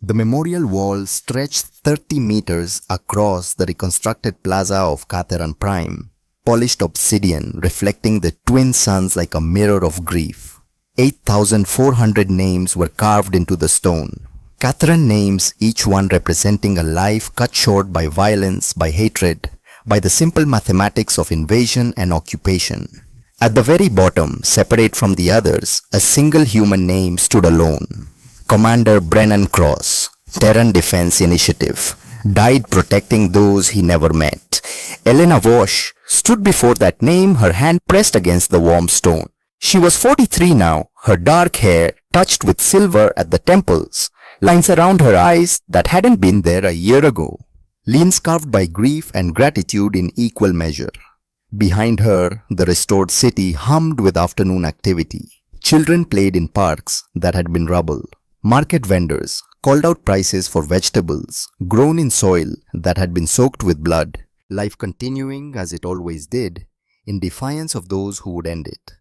The memorial wall stretched 30 meters across the reconstructed plaza of Catharan Prime, polished obsidian reflecting the twin suns like a mirror of grief. 8,400 names were carved into the stone. Catharan names, each one representing a life cut short by violence, by hatred, by the simple mathematics of invasion and occupation. At the very bottom, separate from the others, a single human name stood alone. Commander Brennan Cross, Terran Defense Initiative, died protecting those he never met. Elena Vosch stood before that name, her hand pressed against the warm stone. She was 43 now, her dark hair touched with silver at the temples, lines around her eyes that hadn't been there a year ago, lines carved by grief and gratitude in equal measure. Behind her, the restored city hummed with afternoon activity. Children played in parks that had been rubble. Market vendors called out prices for vegetables grown in soil that had been soaked with blood, life continuing as it always did, in defiance of those who would end it.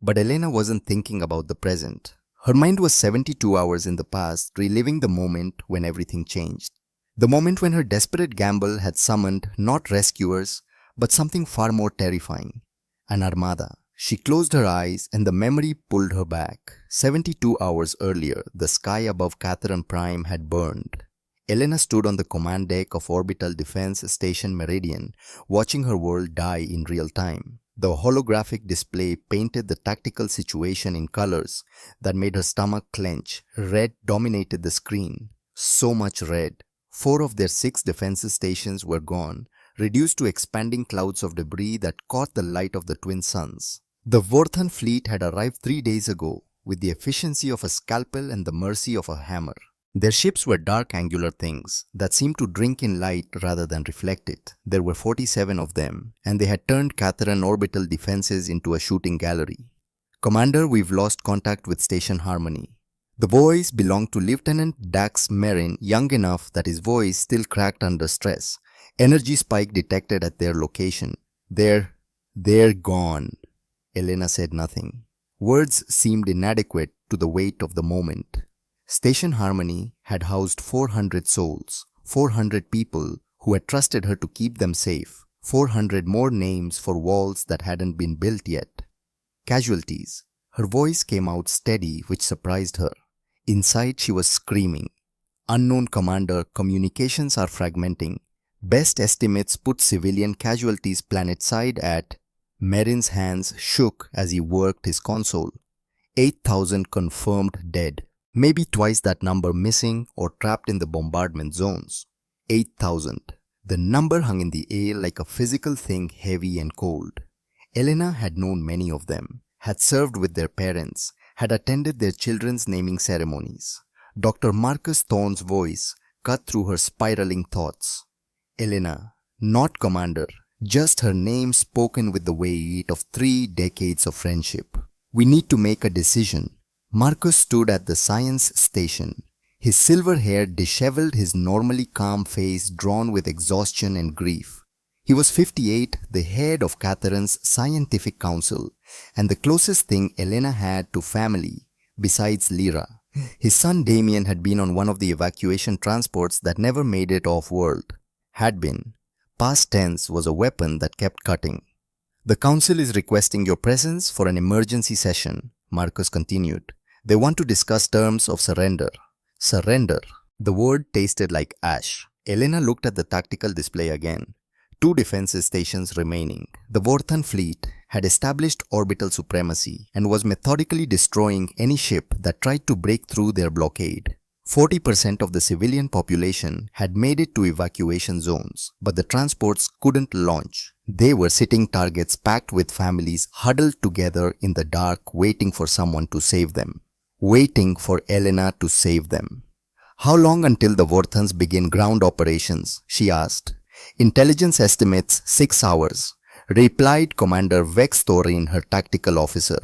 But Elena wasn't thinking about the present. Her mind was 72 hours in the past, reliving the moment when everything changed. The moment when her desperate gamble had summoned not rescuers, but something far more terrifying, an armada. She closed her eyes and the memory pulled her back. 72 hours earlier, the sky above Catharan Prime had burned. Elena stood on the command deck of Orbital Defense Station Meridian, watching her world die in real time. The holographic display painted the tactical situation in colors that made her stomach clench. Red dominated the screen. So much red. 4 of their 6 defense stations were gone, reduced to expanding clouds of debris that caught the light of the twin suns. The Vorthan fleet had arrived 3 days ago, with the efficiency of a scalpel and the mercy of a hammer. Their ships were dark angular things that seemed to drink in light rather than reflect it. There were 47 of them, and they had turned Catharan orbital defenses into a shooting gallery. Commander, we've lost contact with Station Harmony. The voice belonged to Lieutenant Dax Merrin, young enough that his voice still cracked under stress. Energy spike detected at their location. They're gone. Elena said nothing. Words seemed inadequate to the weight of the moment. Station Harmony had housed 400 souls, 400 people who had trusted her to keep them safe, 400 more names for walls that hadn't been built yet. Casualties. Her voice came out steady, which surprised her. Inside she was screaming. Unknown Commander, communications are fragmenting. Best estimates put civilian casualties planet-side at... Merrin's hands shook as he worked his console. 8,000 confirmed dead. Maybe twice that number missing or trapped in the bombardment zones. 8,000. The number hung in the air like a physical thing, heavy and cold. Elena had known many of them, had served with their parents, had attended their children's naming ceremonies. Dr. Marcus Thorne's voice cut through her spiraling thoughts. Elena, not Commander, just her name spoken with the weight of 3 decades of friendship. We need to make a decision. Marcus stood at the science station, his silver hair disheveled, his normally calm face drawn with exhaustion and grief. He was 58, the head of Catharan's scientific council, and the closest thing Elena had to family, besides Lyra. His son Damien had been on one of the evacuation transports that never made it off-world. Had been. Past tense was a weapon that kept cutting. The council is requesting your presence for an emergency session, Marcus continued. They want to discuss terms of surrender. Surrender. The word tasted like ash. Elena looked at the tactical display again. 2 defense stations remaining. The Vorthan fleet had established orbital supremacy and was methodically destroying any ship that tried to break through their blockade. 40% of the civilian population had made it to evacuation zones, but the transports couldn't launch. They were sitting targets packed with families huddled together in the dark, waiting for someone to save them. Waiting for Elena to save them. How long until the Vorthans begin ground operations? She asked. Intelligence estimates 6 hours, replied Commander Vex Thorin, her tactical officer.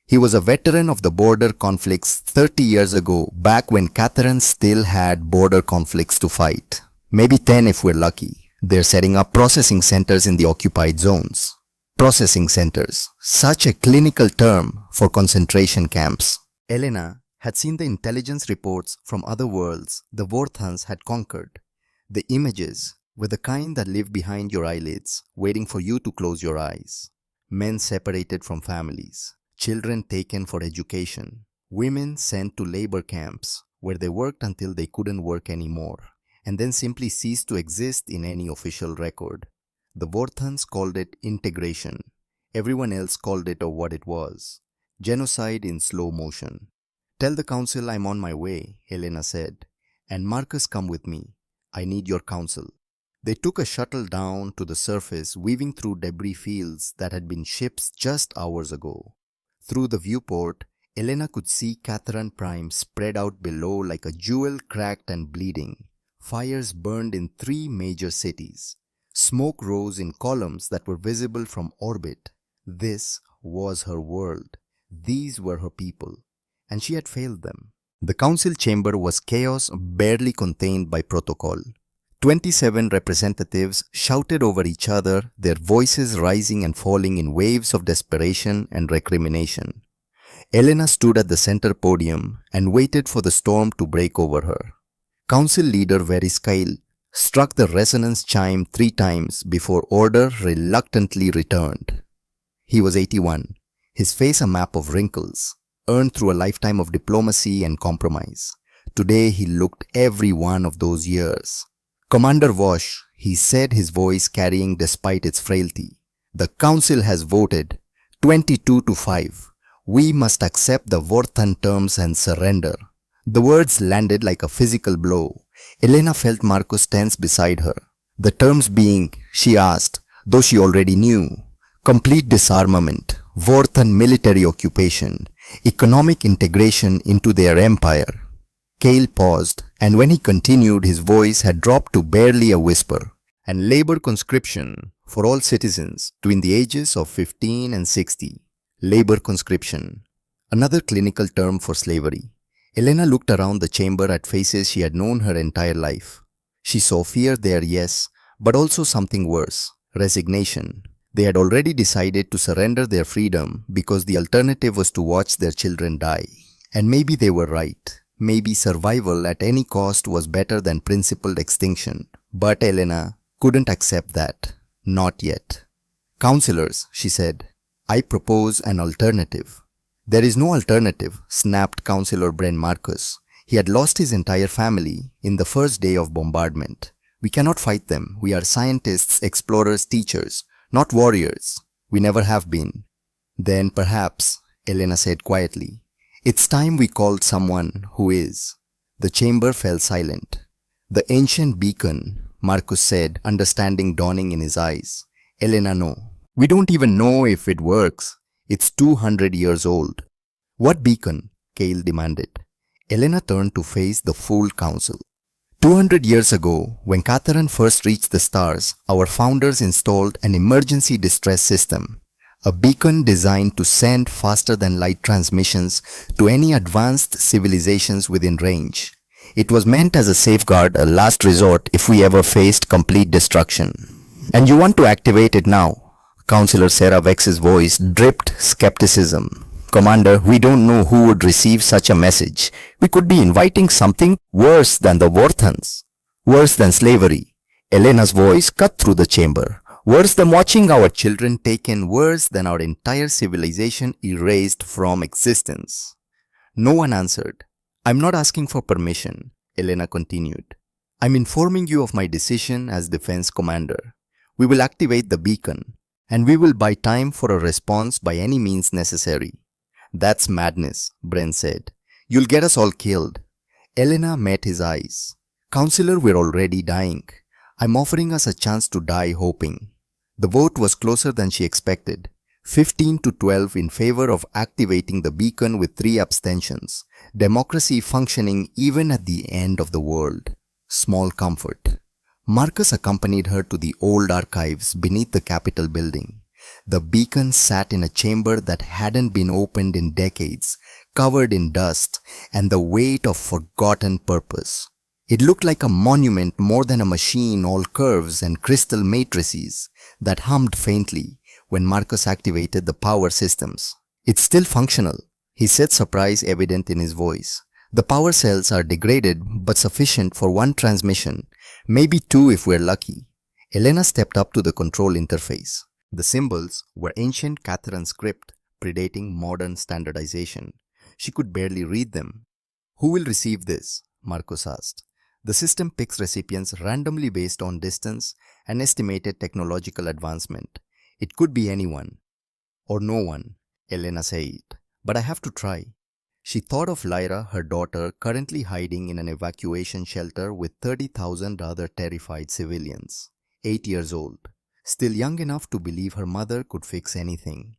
He was a veteran of the border conflicts 30 years ago, back when Catharan still had border conflicts to fight. Maybe 10 if we're lucky. They're setting up processing centers in the occupied zones. Processing centers. Such a clinical term for concentration camps. Elena, had seen the intelligence reports from other worlds the Vorthans had conquered. The images were the kind that live behind your eyelids, waiting for you to close your eyes. Men separated from families, children taken for education, women sent to labor camps where they worked until they couldn't work anymore, and then simply ceased to exist in any official record. The Vorthans called it integration. Everyone else called it what it was: genocide in slow motion. "Tell the council I'm on my way," Helena said. "And Marcus, come with me. I need your counsel." They took a shuttle down to the surface, weaving through debris fields that had been ships just hours ago. Through the viewport, Helena could see Catharan Prime spread out below like a jewel cracked and bleeding. Fires burned in 3 major cities. Smoke rose in columns that were visible from orbit. This was her world. These were her people. And she had failed them. The council chamber was chaos barely contained by protocol. 27 representatives shouted over each other, their voices rising and falling in waves of desperation and recrimination. Elena stood at the center podium and waited for the storm to break over her. Council leader Veriskail struck the resonance chime 3 times before order reluctantly returned. He was 81, his face a map of wrinkles, earned through a lifetime of diplomacy and compromise. Today he looked every one of those years. "Commander Vosh," he said, his voice carrying despite its frailty, "the council has voted 22 to 5. We must accept the Vorthan terms and surrender." The words landed like a physical blow. Elena felt Marcus tense beside her. The terms being, she asked, though she already knew: complete disarmament, Vorthan military occupation, economic integration into their empire. Kale paused, and when he continued, his voice had dropped to barely a whisper. "And labor conscription for all citizens between the ages of 15 and 60. Labor conscription." Another clinical term for slavery. Elena looked around the chamber at faces she had known her entire life. She saw fear there, yes, but also something worse: resignation. They had already decided to surrender their freedom because the alternative was to watch their children die. And maybe they were right. Maybe survival at any cost was better than principled extinction. But Elena couldn't accept that. Not yet. "Councillors," she said, "I propose an alternative." "There is no alternative," snapped Councillor Bren Marcus. He had lost his entire family in the first day of bombardment. "We cannot fight them. We are scientists, explorers, teachers, not warriors. We never have been." "Then perhaps," Elena said quietly, "it's time we called someone who is." The chamber fell silent. "The ancient beacon," Marcus said, understanding dawning in his eyes. "Elena, no. We don't even know if it works. It's 200 years old." "What beacon?" Cale demanded. Elena turned to face the full council. 200 years ago, when Catharan first reached the stars, our founders installed an emergency distress system. A beacon designed to send faster than light transmissions to any advanced civilizations within range. It was meant as a safeguard, a last resort if we ever faced complete destruction. "And you want to activate it now?" Councillor Sarah Vex's voice dripped skepticism. "Commander, we don't know who would receive such a message. We could be inviting something worse than the Vorthans. Worse than slavery." Elena's voice cut through the chamber. "Worse than watching our children taken, worse than our entire civilization erased from existence." No one answered. "I'm not asking for permission," Elena continued. "I'm informing you of my decision as defense commander. We will activate the beacon, and we will buy time for a response by any means necessary." "That's madness," Bren said. "You'll get us all killed." Elena met his eyes. "Counselor, we're already dying. I'm offering us a chance to die hoping." The vote was closer than she expected. 15 to 12 in favor of activating the beacon with 3 abstentions. Democracy functioning even at the end of the world. Small comfort. Marcus accompanied her to the old archives beneath the Capitol building. The beacon sat in a chamber that hadn't been opened in decades, covered in dust and the weight of forgotten purpose. It looked like a monument more than a machine, all curves and crystal matrices that hummed faintly when Marcus activated the power systems. "It's still functional," he said, surprise evident in his voice. The power cells are degraded but sufficient for one transmission, maybe two if we're lucky. Elena stepped up to the control interface. The symbols were ancient Catharan script predating modern standardization. She could barely read them. Who will receive this? Marcus asked. The system picks recipients randomly based on distance and estimated technological advancement. It could be anyone. Or no one, Elena said. But I have to try. She thought of Lyra, her daughter, currently hiding in an evacuation shelter with 30,000 other terrified civilians. 8 years old. Still young enough to believe her mother could fix anything.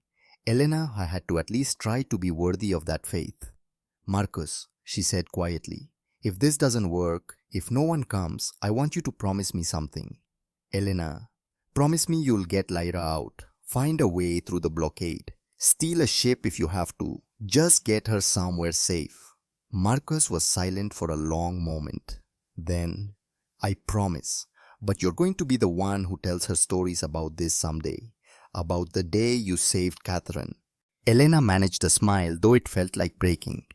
Elena had to at least try to be worthy of that faith. Marcus, she said quietly, if this doesn't work, if no one comes, I want you to promise me something. Elena, promise me you'll get Lyra out. Find a way through the blockade. Steal a ship if you have to. Just get her somewhere safe. Marcus was silent for a long moment. Then, I promise, but you're going to be the one who tells her stories about this someday. About the day you saved Catherine. Elena managed a smile, though it felt like breaking.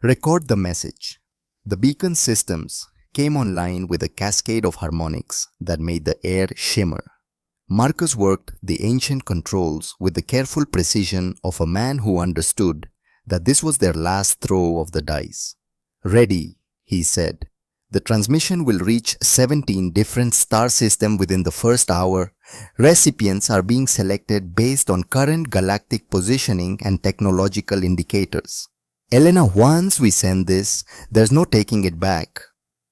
Record the message. The beacon systems came online with a cascade of harmonics that made the air shimmer. Marcus worked the ancient controls with the careful precision of a man who understood that this was their last throw of the dice. Ready, he said. The transmission will reach 17 different star systems within the first hour. Recipients are being selected based on current galactic positioning and technological indicators. Elena, once we send this, there's no taking it back.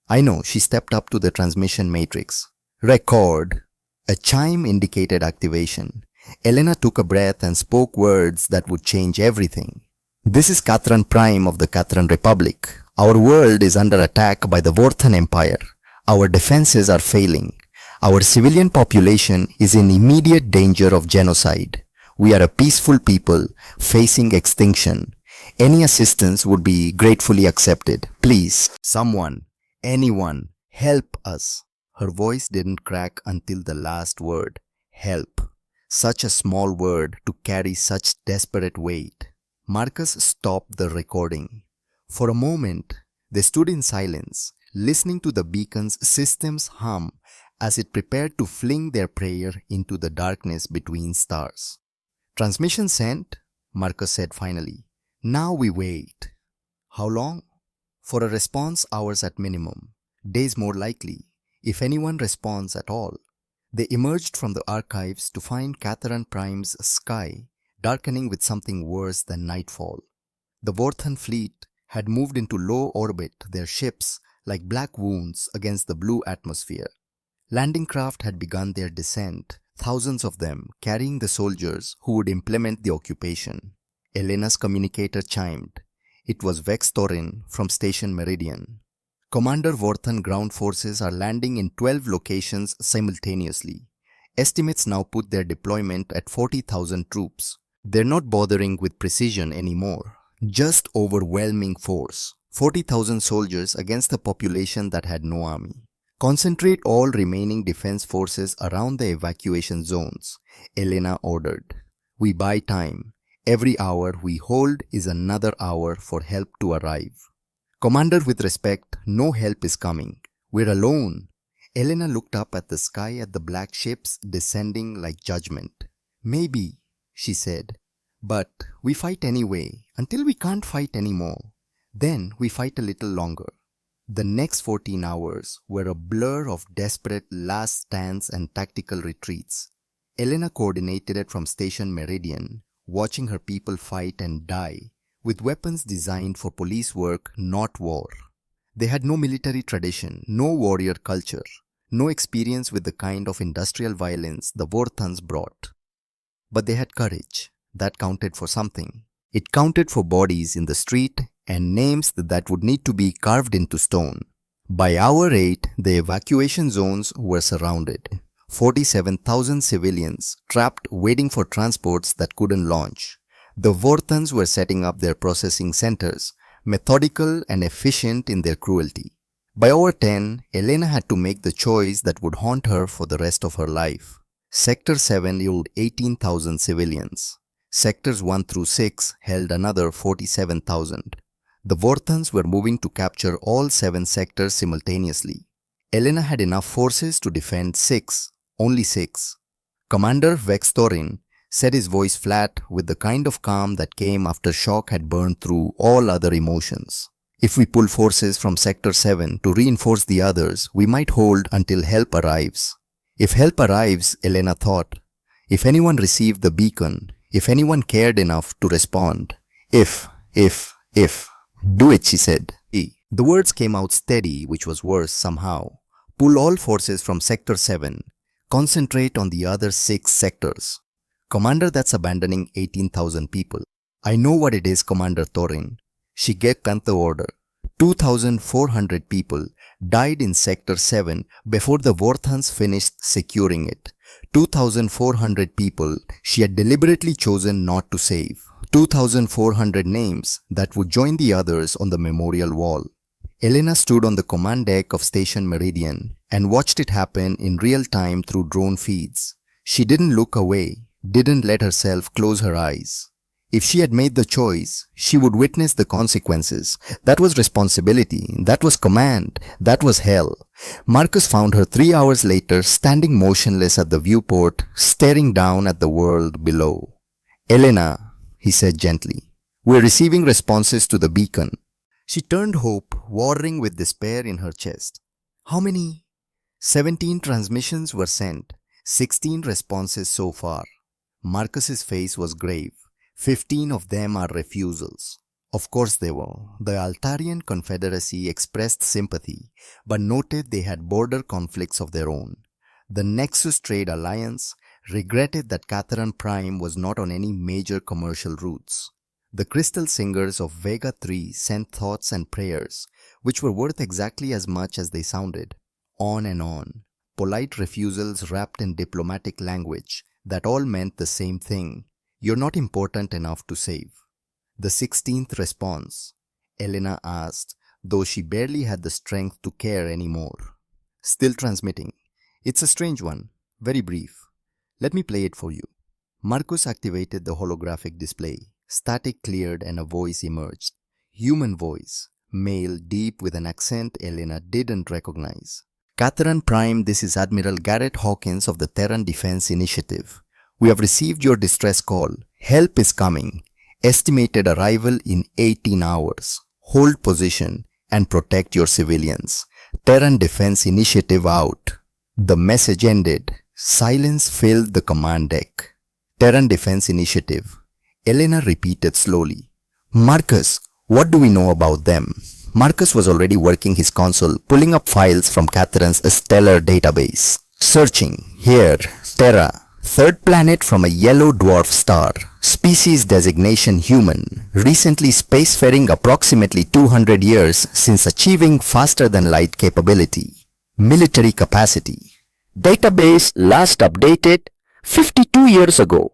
I know, she stepped up to the transmission matrix. Record. A chime indicated activation. Elena took a breath and spoke words that would change everything. This is Catharan Prime of the Catharan Republic. Our world is under attack by the Vorthan Empire. Our defenses are failing. Our civilian population is in immediate danger of genocide. We are a peaceful people facing extinction. Any assistance would be gratefully accepted. Please, someone, anyone, help us. Her voice didn't crack until the last word. Help. Such a small word to carry such desperate weight. Marcus stopped the recording. For a moment, they stood in silence, listening to the beacon's systems hum as it prepared to fling their prayer into the darkness between stars. Transmission sent, Marcus said finally. Now we wait. How long? For a response, hours at minimum. Days more likely, if anyone responds at all. They emerged from the archives to find Catharan Prime's sky darkening with something worse than nightfall. The Vorthan fleet had moved into low orbit, their ships like black wounds against the blue atmosphere. Landing craft had begun their descent, thousands of them carrying the soldiers who would implement the occupation. Elena's communicator chimed. It was Vex Thorin from Station Meridian. Commander Vorthan ground forces are landing in 12 locations simultaneously. Estimates now put their deployment at 40,000 troops. They're not bothering with precision anymore. Just overwhelming force. 40,000 soldiers against a population that had no army. Concentrate all remaining defense forces around the evacuation zones, Elena ordered. We buy time. Every hour we hold is another hour for help to arrive. Commander, with respect, no help is coming. We're alone. Elena looked up at the sky at the black ships descending like judgment. Maybe, she said, but we fight anyway until we can't fight anymore. Then we fight a little longer. The next 14 hours were a blur of desperate last stands and tactical retreats. Elena coordinated it from Station Meridian, watching her people fight and die, with weapons designed for police work, not war. They had no military tradition, no warrior culture, no experience with the kind of industrial violence the Vorthans brought. But they had courage. That counted for something. It counted for bodies in the street and names that would need to be carved into stone. By hour 8, the evacuation zones were surrounded. 47,000 civilians trapped waiting for transports that couldn't launch. The Vorthans were setting up their processing centers, methodical and efficient in their cruelty. By hour 10, Elena had to make the choice that would haunt her for the rest of her life. Sector 7 yielded 18,000 civilians. Sectors 1 through 6 held another 47,000. The Vorthans were moving to capture all 7 sectors simultaneously. Elena had enough forces to defend 6, only 6. Commander Vex Thorin said, his voice flat with the kind of calm that came after shock had burned through all other emotions. If we pull forces from Sector 7 to reinforce the others, we might hold until help arrives. If help arrives, Elena thought. If anyone received the beacon, if anyone cared enough to respond. If. Do it, she said. The words came out steady, which was worse somehow. Pull all forces from Sector 7. Concentrate on the other 6 sectors. Commander, that's abandoning 18,000 people. I know what it is, Commander Thorin. She gave the order. 2,400 people died in Sector 7 before the Vorthans finished securing it. 2,400 people she had deliberately chosen not to save. 2,400 names that would join the others on the memorial wall. Elena stood on the command deck of Station Meridian and watched it happen in real time through drone feeds. She didn't look away, didn't let herself close her eyes. If she had made the choice, she would witness the consequences. That was responsibility, that was command, that was hell. Marcus found her 3 hours later standing motionless at the viewport, staring down at the world below. Elena, he said gently, we're receiving responses to the beacon. She turned hope, warring with despair in her chest. How many? 17 transmissions were sent, 16 responses so far. Marcus's face was grave. 15 of them are refusals. Of course they were. The Altarian Confederacy expressed sympathy, but noted they had border conflicts of their own. The Nexus Trade Alliance regretted that Catharan Prime was not on any major commercial routes. The Crystal Singers of Vega 3 sent thoughts and prayers, which were worth exactly as much as they sounded. On and on. Polite refusals wrapped in diplomatic language that all meant the same thing. You're not important enough to save. The 16th response, Elena asked, though she barely had the strength to care anymore. Still transmitting. It's a strange one, very brief. Let me play it for you. Marcus activated the holographic display. Static cleared and a voice emerged. Human voice, male, deep with an accent Elena didn't recognize. Catharan Prime, this is Admiral Garrett Hawkins of the Terran Defense Initiative. We have received your distress call. Help is coming. Estimated arrival in 18 hours. Hold position and protect your civilians. Terran Defense Initiative out. The message ended. Silence filled the command deck. Terran Defense Initiative. Elena repeated slowly. Marcus, what do we know about them? Marcus was already working his console, pulling up files from Catharan's stellar database. Searching. Here. Terra. Third planet from a yellow dwarf star. Species designation human. Recently spacefaring approximately 200 years since achieving faster than light capability. Military capacity. Database last updated 52 years ago.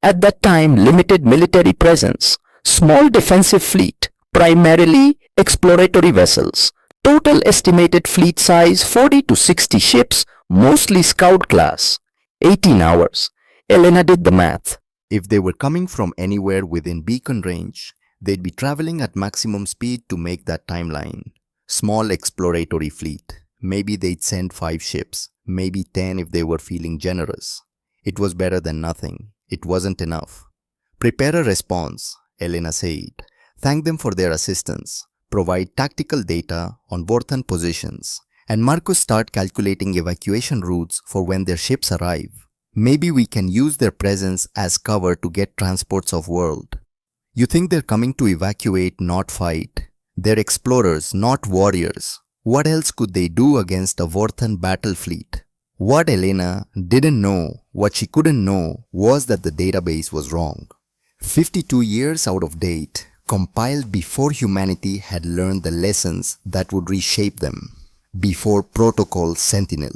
At that time, limited military presence. Small defensive fleet. Primarily exploratory vessels. Total estimated fleet size 40 to 60 ships, mostly scout class. 18 hours. Elena did the math. If they were coming from anywhere within beacon range, they'd be traveling at maximum speed to make that timeline. Small exploratory fleet. Maybe they'd send 5 ships, maybe 10 if they were feeling generous. It was better than nothing. It wasn't enough. Prepare a response, Elena said. Thank them for their assistance. Provide tactical data on Vorthan positions. And Marcus start calculating evacuation routes for when their ships arrive. Maybe we can use their presence as cover to get transports of world. You think they're coming to evacuate, not fight. They're explorers, not warriors. What else could they do against a Vorthan battle fleet? What Elena didn't know, what she couldn't know, was that the database was wrong. 52 years out of date, compiled before humanity had learned the lessons that would reshape them. Before Protocol Sentinel.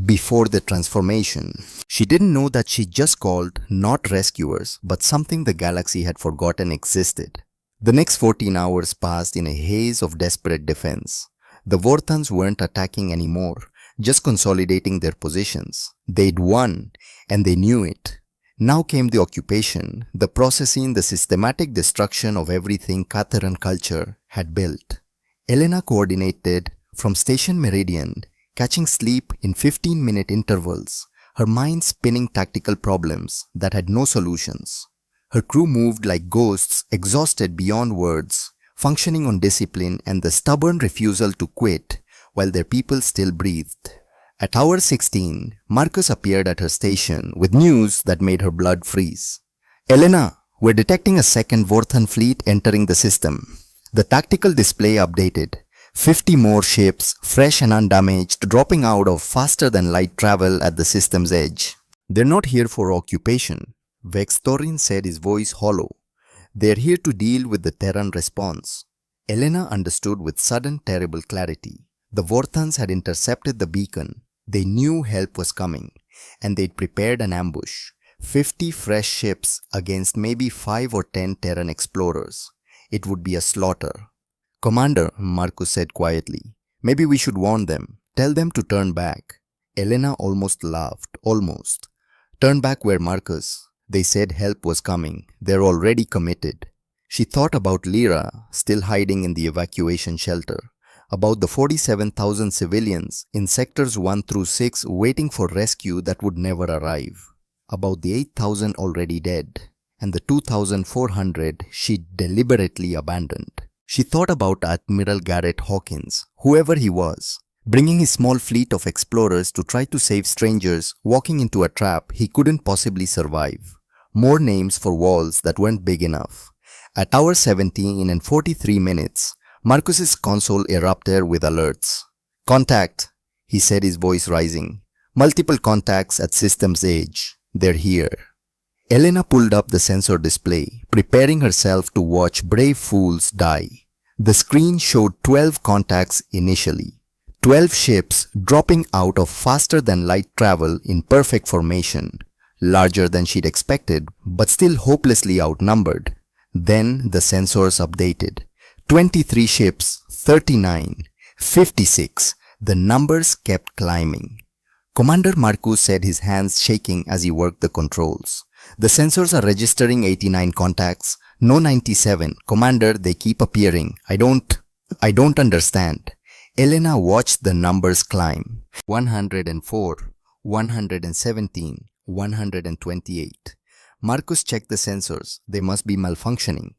Before the transformation. She didn't know that she just called not rescuers, but something the galaxy had forgotten existed. The next 14 hours passed in a haze of desperate defense. The Vorthans weren't attacking anymore, just consolidating their positions. They'd won, and they knew it. Now came the occupation, the processing, the systematic destruction of everything Katheran culture had built. Elena coordinated from Station Meridian, catching sleep in 15-minute intervals, her mind spinning tactical problems that had no solutions. Her crew moved like ghosts, exhausted beyond words, functioning on discipline and the stubborn refusal to quit while their people still breathed. At hour 16, Marcus appeared at her station with news that made her blood freeze. Elena, we're detecting a second Vorthan fleet entering the system. The tactical display updated. 50 more ships, fresh and undamaged, dropping out of faster than light travel at the system's edge. They're not here for occupation, Vex Thorin said, his voice hollow. They're here to deal with the Terran response. Elena understood with sudden terrible clarity. The Vorthans had intercepted the beacon. They knew help was coming, and they'd prepared an ambush. 50 fresh ships against maybe 5 or 10 Terran explorers. It would be a slaughter. Commander, Marcus said quietly, maybe we should warn them. Tell them to turn back. Elena almost laughed. Almost. Turn back where, Marcus? They said help was coming. They're already committed. She thought about Lyra, still hiding in the evacuation shelter. About the 47,000 civilians in sectors 1 through 6 waiting for rescue that would never arrive. About the 8,000 already dead, and the 2,400 she deliberately abandoned. She thought about Admiral Garrett Hawkins, whoever he was, bringing his small fleet of explorers to try to save strangers walking into a trap he couldn't possibly survive. More names for walls that weren't big enough. At hour 17 and 43 minutes, Marcus's console erupted with alerts. Contact, he said, his voice rising. Multiple contacts at system's edge. They're here. Elena pulled up the sensor display, preparing herself to watch brave fools die. The screen showed 12 contacts initially. 12 ships dropping out of faster than light travel in perfect formation. Larger than she'd expected, but still hopelessly outnumbered. Then the sensors updated. 23 ships, 39, 56. The numbers kept climbing. Commander Marcus said, his hands shaking as he worked the controls. The sensors are registering 89 contacts. No 97. Commander, they keep appearing. I don't understand. Elena watched the numbers climb. 104, 117, 128. Marcus checked the sensors. They must be malfunctioning.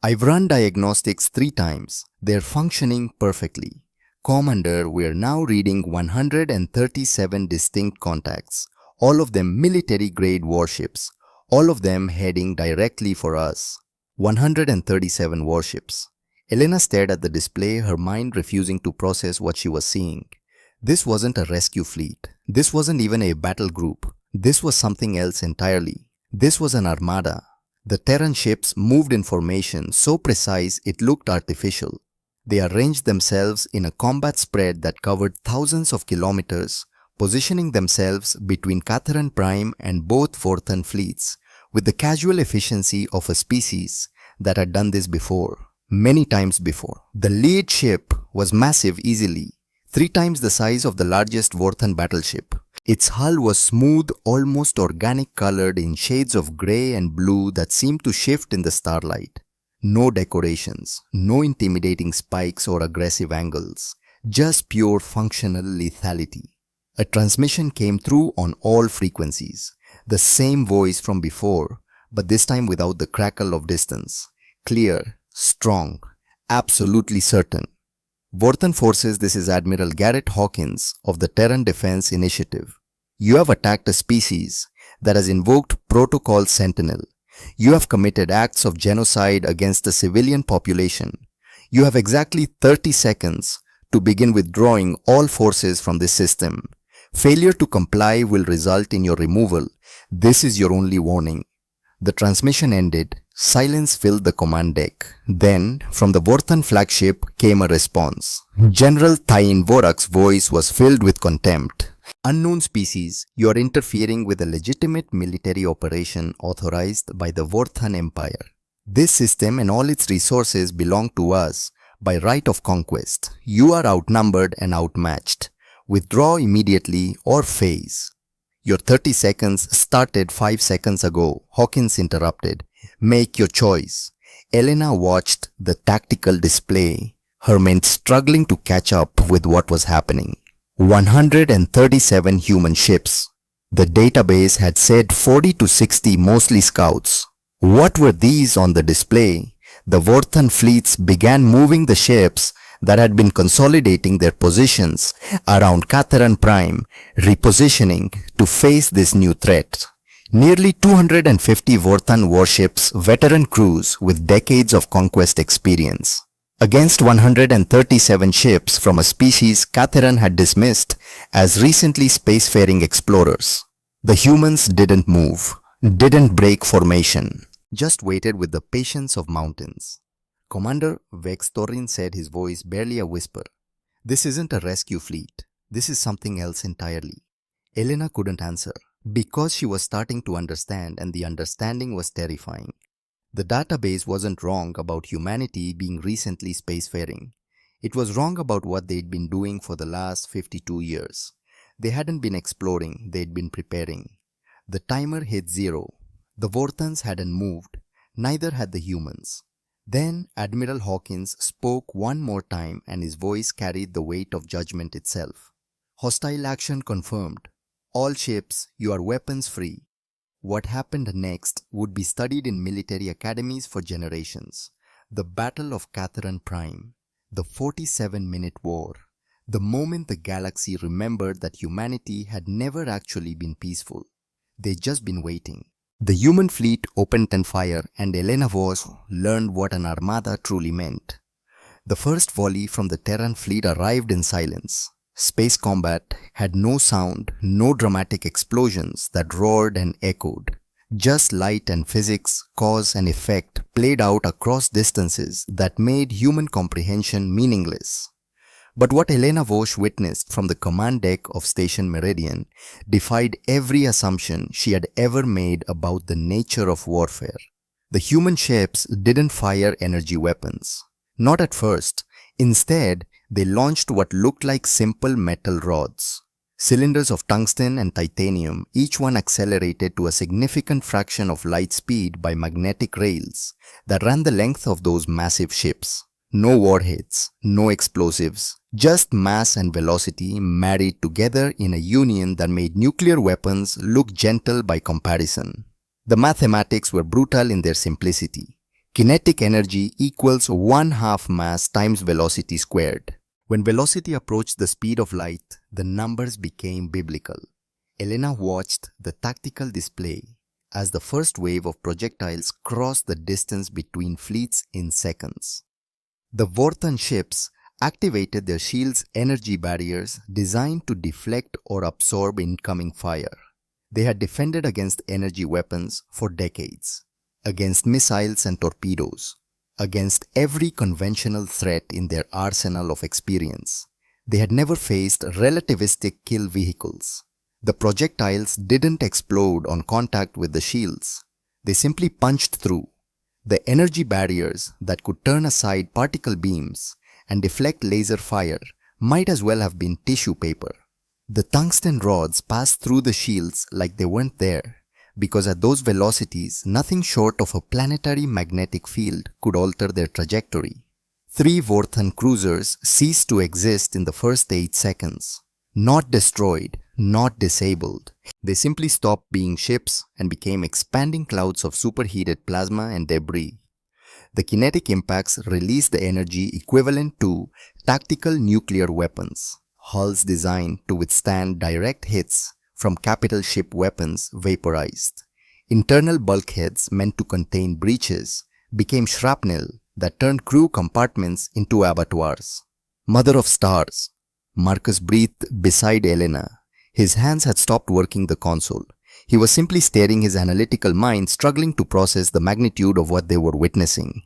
I've run diagnostics 3 times. They're functioning perfectly. Commander, we're now reading 137 distinct contacts. All of them military-grade warships. All of them heading directly for us. 137 warships. Elena stared at the display, her mind refusing to process what she was seeing. This wasn't a rescue fleet. This wasn't even a battle group. This was something else entirely. This was an armada. The Terran ships moved in formation so precise it looked artificial. They arranged themselves in a combat spread that covered thousands of kilometers, positioning themselves between Katheran Prime and both Vorthan fleets, with the casual efficiency of a species that had done this before, many times before. The lead ship was massive easily, 3 times the size of the largest Vorthan battleship. Its hull was smooth, almost organic colored in shades of grey and blue that seemed to shift in the starlight. No decorations, no intimidating spikes or aggressive angles, just pure functional lethality. A transmission came through on all frequencies, the same voice from before, but this time without the crackle of distance. Clear, strong, absolutely certain. Vorthan forces, this is Admiral Garrett Hawkins of the Terran Defense Initiative. You have attacked a species that has invoked Protocol Sentinel. You have committed acts of genocide against the civilian population. You have exactly 30 seconds to begin withdrawing all forces from this system. Failure to comply will result in your removal. This is your only warning. The transmission ended. Silence filled the command deck. Then, from the Vorthan flagship came a response. General Thain Vorak's voice was filled with contempt. Unknown species, you are interfering with a legitimate military operation authorized by the Vorthan Empire. This system and all its resources belong to us by right of conquest. You are outnumbered and outmatched. Withdraw immediately or phase. Your 30 seconds started 5 seconds ago, Hawkins interrupted. Make your choice. Elena watched the tactical display, her mind struggling to catch up with what was happening. 137 human ships. The database had said 40 to 60, mostly scouts. What were these on the display? The Vorthan fleets began moving the ships that had been consolidating their positions around Katheran Prime, repositioning to face this new threat. Nearly 250 Vorthan warships, veteran crews with decades of conquest experience. Against 137 ships from a species Katheran had dismissed as recently spacefaring explorers. The humans didn't move, didn't break formation, just waited with the patience of mountains. Commander Vex Thorin said, his voice barely a whisper. This isn't a rescue fleet. This is something else entirely. Elena couldn't answer, because she was starting to understand, and the understanding was terrifying. The database wasn't wrong about humanity being recently spacefaring. It was wrong about what they'd been doing for the last 52 years. They hadn't been exploring, they'd been preparing. The timer hit 0. The Vorthans hadn't moved, neither had the humans. Then Admiral Hawkins spoke one more time, and his voice carried the weight of judgment itself. Hostile action confirmed. All ships, you are weapons free. What happened next would be studied in military academies for generations. The Battle of Katheran Prime, the 47-minute war, the moment the galaxy remembered that humanity had never actually been peaceful. They'd just been waiting. The human fleet opened fire, and Elena Vos learned what an armada truly meant. The first volley from the Terran fleet arrived in silence. Space combat had no sound, no dramatic explosions that roared and echoed. Just light and physics, cause and effect played out across distances that made human comprehension meaningless. But what Elena Vosch witnessed from the command deck of Station Meridian defied every assumption she had ever made about the nature of warfare. The human ships didn't fire energy weapons. Not at first. Instead, they launched what looked like simple metal rods. Cylinders of tungsten and titanium, each one accelerated to a significant fraction of light speed by magnetic rails that ran the length of those massive ships. No warheads, no explosives, just mass and velocity married together in a union that made nuclear weapons look gentle by comparison. The mathematics were brutal in their simplicity. Kinetic energy equals 1/2 mass times velocity squared. When velocity approached the speed of light, the numbers became biblical. Elena watched the tactical display as the first wave of projectiles crossed the distance between fleets in seconds. The Vorthan ships activated their shields' energy barriers designed to deflect or absorb incoming fire. They had defended against energy weapons for decades, against missiles and torpedoes, against every conventional threat in their arsenal of experience. They had never faced relativistic kill vehicles. The projectiles didn't explode on contact with the shields. They simply punched through. The energy barriers that could turn aside particle beams and deflect laser fire might as well have been tissue paper. The tungsten rods passed through the shields like they weren't there, because at those velocities, nothing short of a planetary magnetic field could alter their trajectory. 3 Vorthan cruisers ceased to exist in the first 8 seconds. Not destroyed, not disabled. They simply stopped being ships and became expanding clouds of superheated plasma and debris. The kinetic impacts released the energy equivalent to tactical nuclear weapons, hulls designed to withstand direct hits from capital ship weapons vaporized. Internal bulkheads meant to contain breaches became shrapnel that turned crew compartments into abattoirs. Mother of stars. Marcus breathed beside Elena. His hands had stopped working the console. He was simply staring, his analytical mind struggling to process the magnitude of what they were witnessing.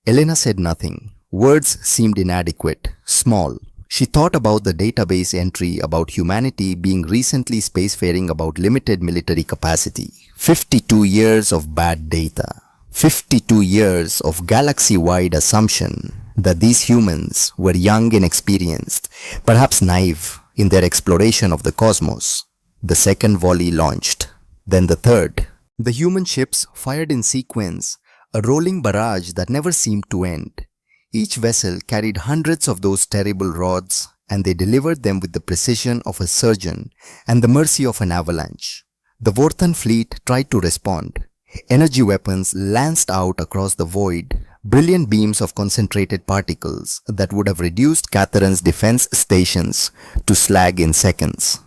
Elena said nothing. Words seemed inadequate, small. She thought about the database entry about humanity being recently spacefaring about limited military capacity. 52 years of bad data. 52 years of galaxy-wide assumption that these humans were young, inexperienced, perhaps naive in their exploration of the cosmos. The second volley launched. Then the third. The human ships fired in sequence, a rolling barrage that never seemed to end. Each vessel carried hundreds of those terrible rods, and they delivered them with the precision of a surgeon and the mercy of an avalanche. The Vorthan fleet tried to respond. Energy weapons lanced out across the void, brilliant beams of concentrated particles that would have reduced Catherine's defense stations to slag in seconds.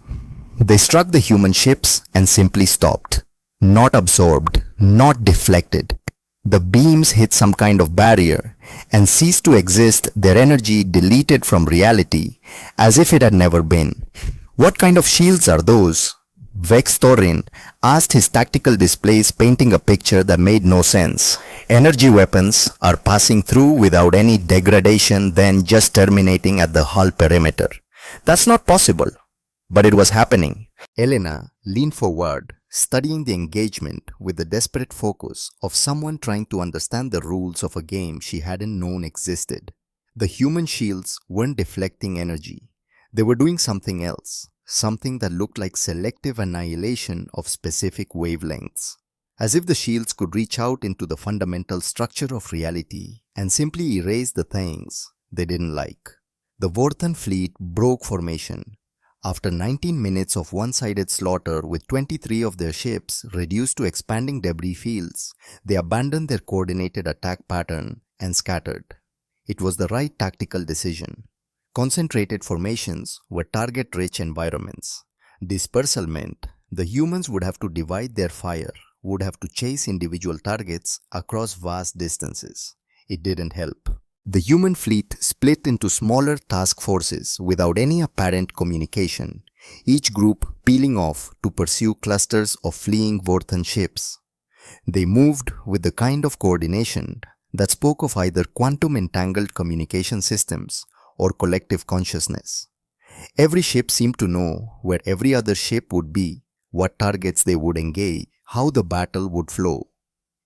They struck the human ships and simply stopped. Not absorbed, not deflected. The beams hit some kind of barrier and ceased to exist, their energy deleted from reality as if it had never been. What kind of shields are those? Vex Thorin asked, his tactical displays painting a picture that made no sense. Energy weapons are passing through without any degradation, then just terminating at the hull perimeter. That's not possible. But it was happening. Elena leaned forward, studying the engagement with the desperate focus of someone trying to understand the rules of a game she hadn't known existed. The human shields weren't deflecting energy. They were doing something else. Something that looked like selective annihilation of specific wavelengths. As if the shields could reach out into the fundamental structure of reality and simply erase the things they didn't like. The Vorthan fleet broke formation. After 19 minutes of one-sided slaughter with 23 of their ships reduced to expanding debris fields, they abandoned their coordinated attack pattern and scattered. It was the right tactical decision. Concentrated formations were target-rich environments. Dispersal meant the humans would have to divide their fire, would have to chase individual targets across vast distances. It didn't help. The human fleet split into smaller task forces without any apparent communication, each group peeling off to pursue clusters of fleeing Vorthan ships. They moved with the kind of coordination that spoke of either quantum-entangled communication systems or collective consciousness. Every ship seemed to know where every other ship would be, what targets they would engage, how the battle would flow.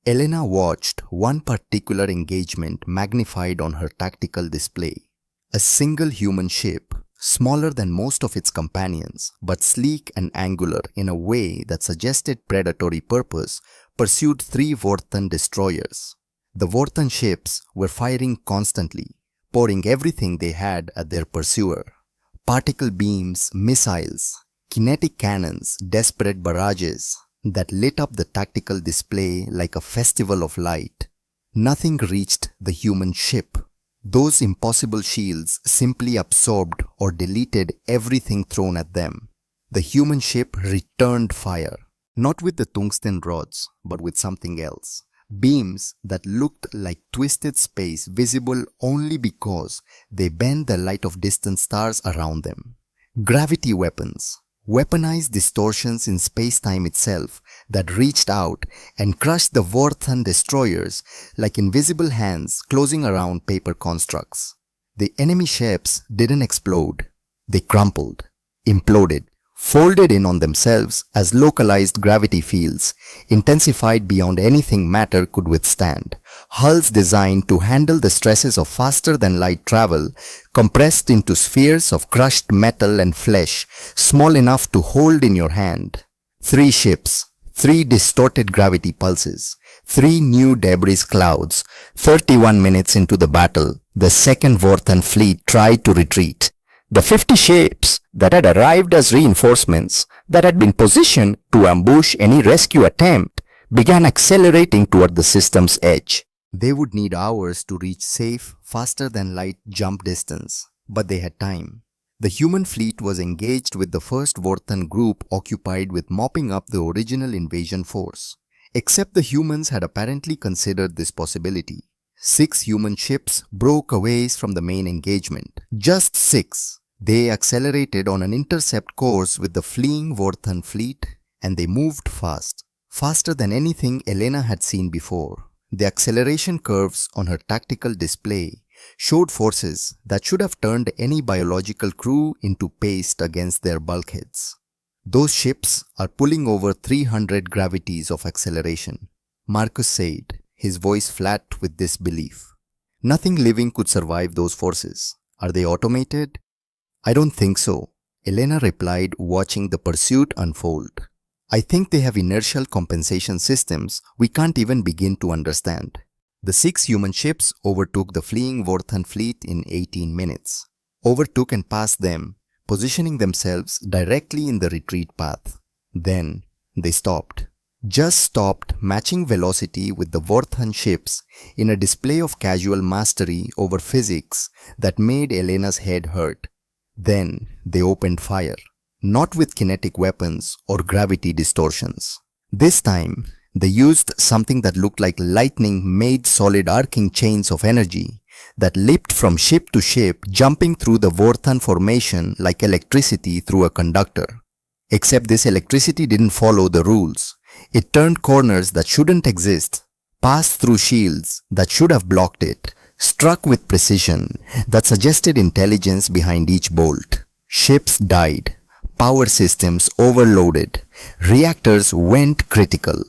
Elena watched one particular engagement magnified on her tactical display. A single human ship, smaller than most of its companions, but sleek and angular in a way that suggested predatory purpose, pursued 3 Vorthan destroyers. The Vorthan ships were firing constantly, pouring everything they had at their pursuer. Particle beams, missiles, kinetic cannons, desperate barrages that lit up the tactical display like a festival of light. Nothing reached the human ship. Those impossible shields simply absorbed or deleted everything thrown at them. The human ship returned fire, not with the tungsten rods, but with something else. Beams that looked like twisted space, visible only because they bent the light of distant stars around them. Gravity weapons, weaponized distortions in space-time itself that reached out and crushed the Vorthan destroyers like invisible hands closing around paper constructs. The enemy ships didn't explode. They crumpled, imploded, folded in on themselves as localized gravity fields, intensified beyond anything matter could withstand. Hulls designed to handle the stresses of faster-than-light travel, compressed into spheres of crushed metal and flesh, small enough to hold in your hand. 3 ships, 3 distorted gravity pulses, 3 new debris clouds. 31 minutes into the battle, the second Vorthan fleet tried to retreat. The 50 ships that had arrived as reinforcements, that had been positioned to ambush any rescue attempt, began accelerating toward the system's edge. They would need hours to reach safe, faster-than-light jump distance, but they had time. The human fleet was engaged with the first Vorthan group occupied with mopping up the original invasion force. Except the humans had apparently considered this possibility. 6 human ships broke away from the main engagement. Just 6. They accelerated on an intercept course with the fleeing Vorthan fleet, and they moved fast. Faster than anything Elena had seen before. The acceleration curves on her tactical display showed forces that should have turned any biological crew into paste against their bulkheads. Those ships are pulling over 300 gravities of acceleration, Marcus said, his voice flat with disbelief. Nothing living could survive those forces. Are they automated? I don't think so. Elena replied, watching the pursuit unfold. I think they have inertial compensation systems we can't even begin to understand. The 6 human ships overtook the fleeing Vorthan fleet in 18 minutes. Overtook and passed them, positioning themselves directly in the retreat path. Then, they stopped. Just stopped, matching velocity with the Vorthan ships in a display of casual mastery over physics that made Elena's head hurt. Then, they opened fire, not with kinetic weapons or gravity distortions. This time, they used something that looked like lightning-made solid arcing chains of energy that leaped from ship to ship, jumping through the Vorthan formation like electricity through a conductor. Except this electricity didn't follow the rules. It turned corners that shouldn't exist, passed through shields that should have blocked it, struck with precision that suggested intelligence behind each bolt. Ships died, power systems overloaded, reactors went critical.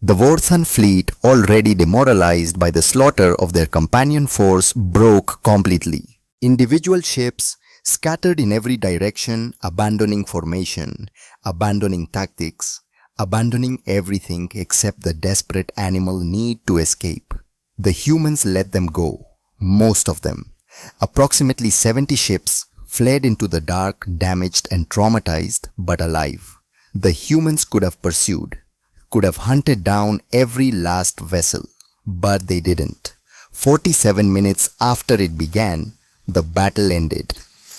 The Vorthan fleet, already demoralized by the slaughter of their companion force, broke completely. Individual ships scattered in every direction, abandoning formation, abandoning tactics, abandoning everything except the desperate animal need to escape. The humans let them go, most of them. Approximately 70 ships fled into the dark, damaged and traumatized, but alive. The humans could have pursued, could have hunted down every last vessel, but they didn't. 47 minutes after it began, the battle ended.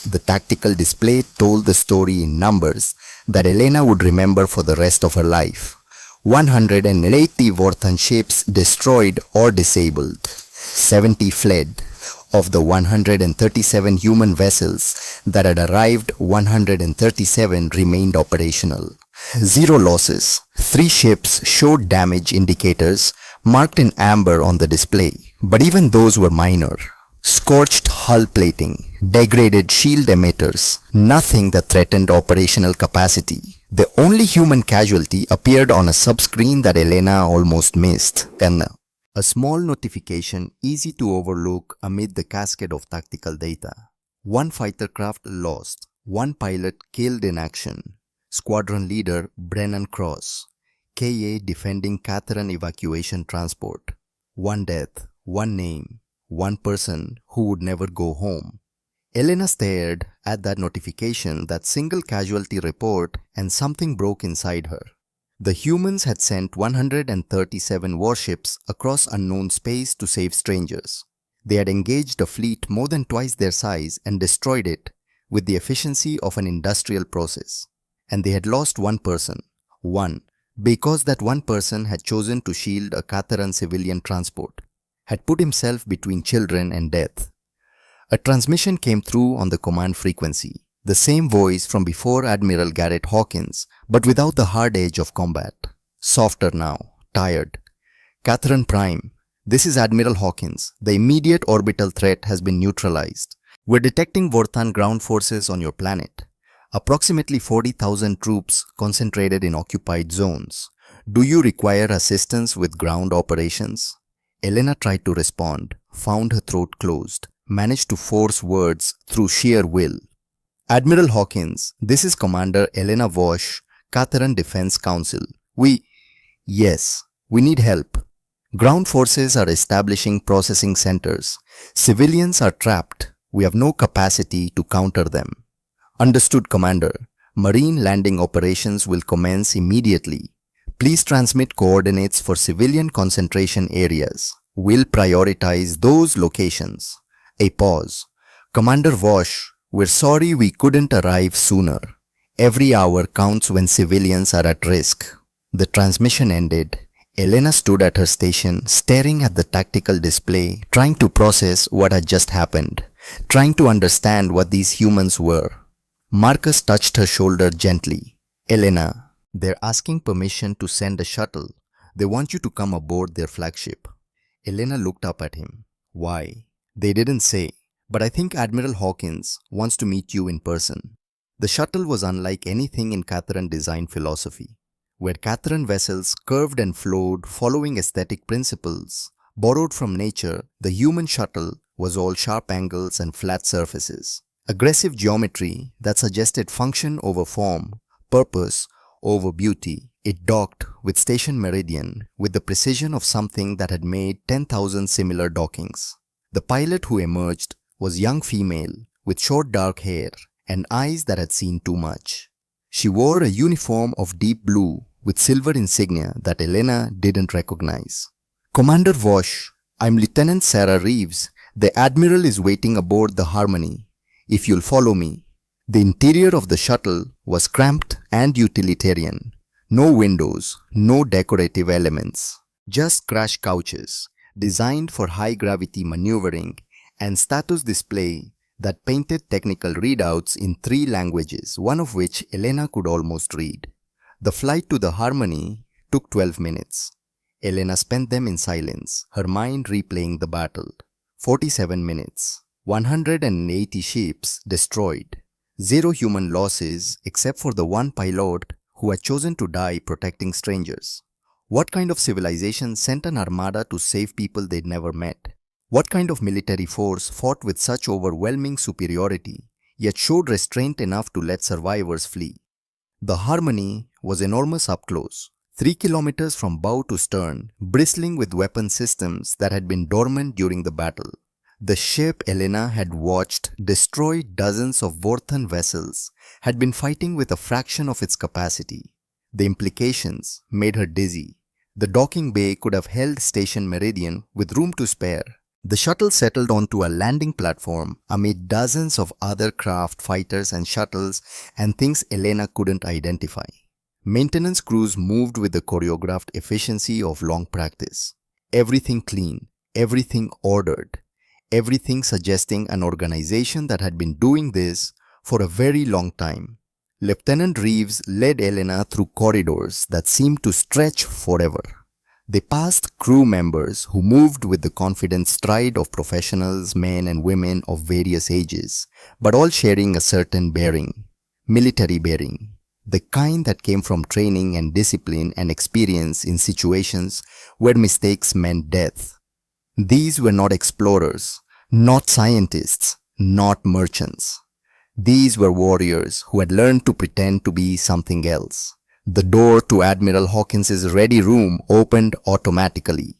The tactical display told the story in numbers that Elena would remember for the rest of her life. 180 Vorthan ships destroyed or disabled. 70 fled. Of the 137 human vessels that had arrived, 137 remained operational. 0 losses. 3 ships showed damage indicators marked in amber on the display, but even those were minor. Scorched hull plating, degraded shield emitters, nothing that threatened operational capacity. The only human casualty appeared on a subscreen that Elena almost missed. A small notification easy to overlook amid the cascade of tactical data. 1 fighter craft lost, 1 pilot killed in action. Squadron leader Brennan Cross, KA defending Catherine evacuation transport. 1 death, 1 name, 1 person who would never go home. Elena stared at that notification, that single casualty report, and something broke inside her. The humans had sent 137 warships across unknown space to save strangers. They had engaged a fleet more than twice their size and destroyed it with the efficiency of an industrial process. And they had lost 1 person. 1. Because that 1 person had chosen to shield a Catharan civilian transport, had put himself between children and death. A transmission came through on the command frequency, the same voice from before Admiral Garrett Hawkins, but without the hard edge of combat. Softer now, tired. Catherine Prime, this is Admiral Hawkins. The immediate orbital threat has been neutralized. We're detecting Vorthan ground forces on your planet. Approximately 40,000 troops concentrated in occupied zones. Do you require assistance with ground operations? Elena tried to respond, found her throat closed, managed to force words through sheer will. Admiral Hawkins, this is Commander Elena Vosch, Catharan Defense Council. Yes, we need help. Ground forces are establishing processing centers. Civilians are trapped. We have no capacity to counter them. Understood, Commander. Marine landing operations will commence immediately. Please transmit coordinates for civilian concentration areas. We'll prioritize those locations. A pause. Commander Vosch, we're sorry we couldn't arrive sooner. Every hour counts when civilians are at risk. The transmission ended. Elena stood at her station, staring at the tactical display, trying to process what had just happened, trying to understand what these humans were. Marcus touched her shoulder gently. Elena, they're asking permission to send a shuttle. They want you to come aboard their flagship. Elena looked up at him. Why? They didn't say, but I think Admiral Hawkins wants to meet you in person. The shuttle was unlike anything in Catharan design philosophy, where Catharan vessels curved and flowed following aesthetic principles. Borrowed from nature, the human shuttle was all sharp angles and flat surfaces. Aggressive geometry that suggested function over form, purpose over beauty. It docked with Station Meridian with the precision of something that had made 10,000 similar dockings. The pilot who emerged was a young female with short dark hair and eyes that had seen too much. She wore a uniform of deep blue with silver insignia that Elena didn't recognize. "Commander Vosh, I'm Lieutenant Sarah Reeves. The Admiral is waiting aboard the Harmony. If you'll follow me." The interior of the shuttle was cramped and utilitarian. No windows, no decorative elements, just crash couches designed for high-gravity maneuvering and status display that painted technical readouts in 3 languages, one of which Elena could almost read. The flight to the Harmony took 12 minutes. Elena spent them in silence, her mind replaying the battle. 47 minutes. 180 ships destroyed. 0 human losses except for the one pilot who had chosen to die protecting strangers. What kind of civilization sent an armada to save people they'd never met? What kind of military force fought with such overwhelming superiority, yet showed restraint enough to let survivors flee? The Harmony was enormous up close, 3 kilometers from bow to stern, bristling with weapon systems that had been dormant during the battle. The ship Elena had watched destroy dozens of Vorthan vessels had been fighting with a fraction of its capacity. The implications made her dizzy. The docking bay could have held Station Meridian with room to spare. The shuttle settled onto a landing platform amid dozens of other craft, fighters and shuttles and things Elena couldn't identify. Maintenance crews moved with the choreographed efficiency of long practice. Everything clean, everything ordered. Everything suggesting an organization that had been doing this for a very long time. Lieutenant Reeves led Elena through corridors that seemed to stretch forever. They passed crew members who moved with the confident stride of professionals, men and women of various ages, but all sharing a certain bearing, military bearing, the kind that came from training and discipline and experience in situations where mistakes meant death. These were not explorers, not scientists, not merchants. These were warriors who had learned to pretend to be something else. The door to Admiral Hawkins's ready room opened automatically.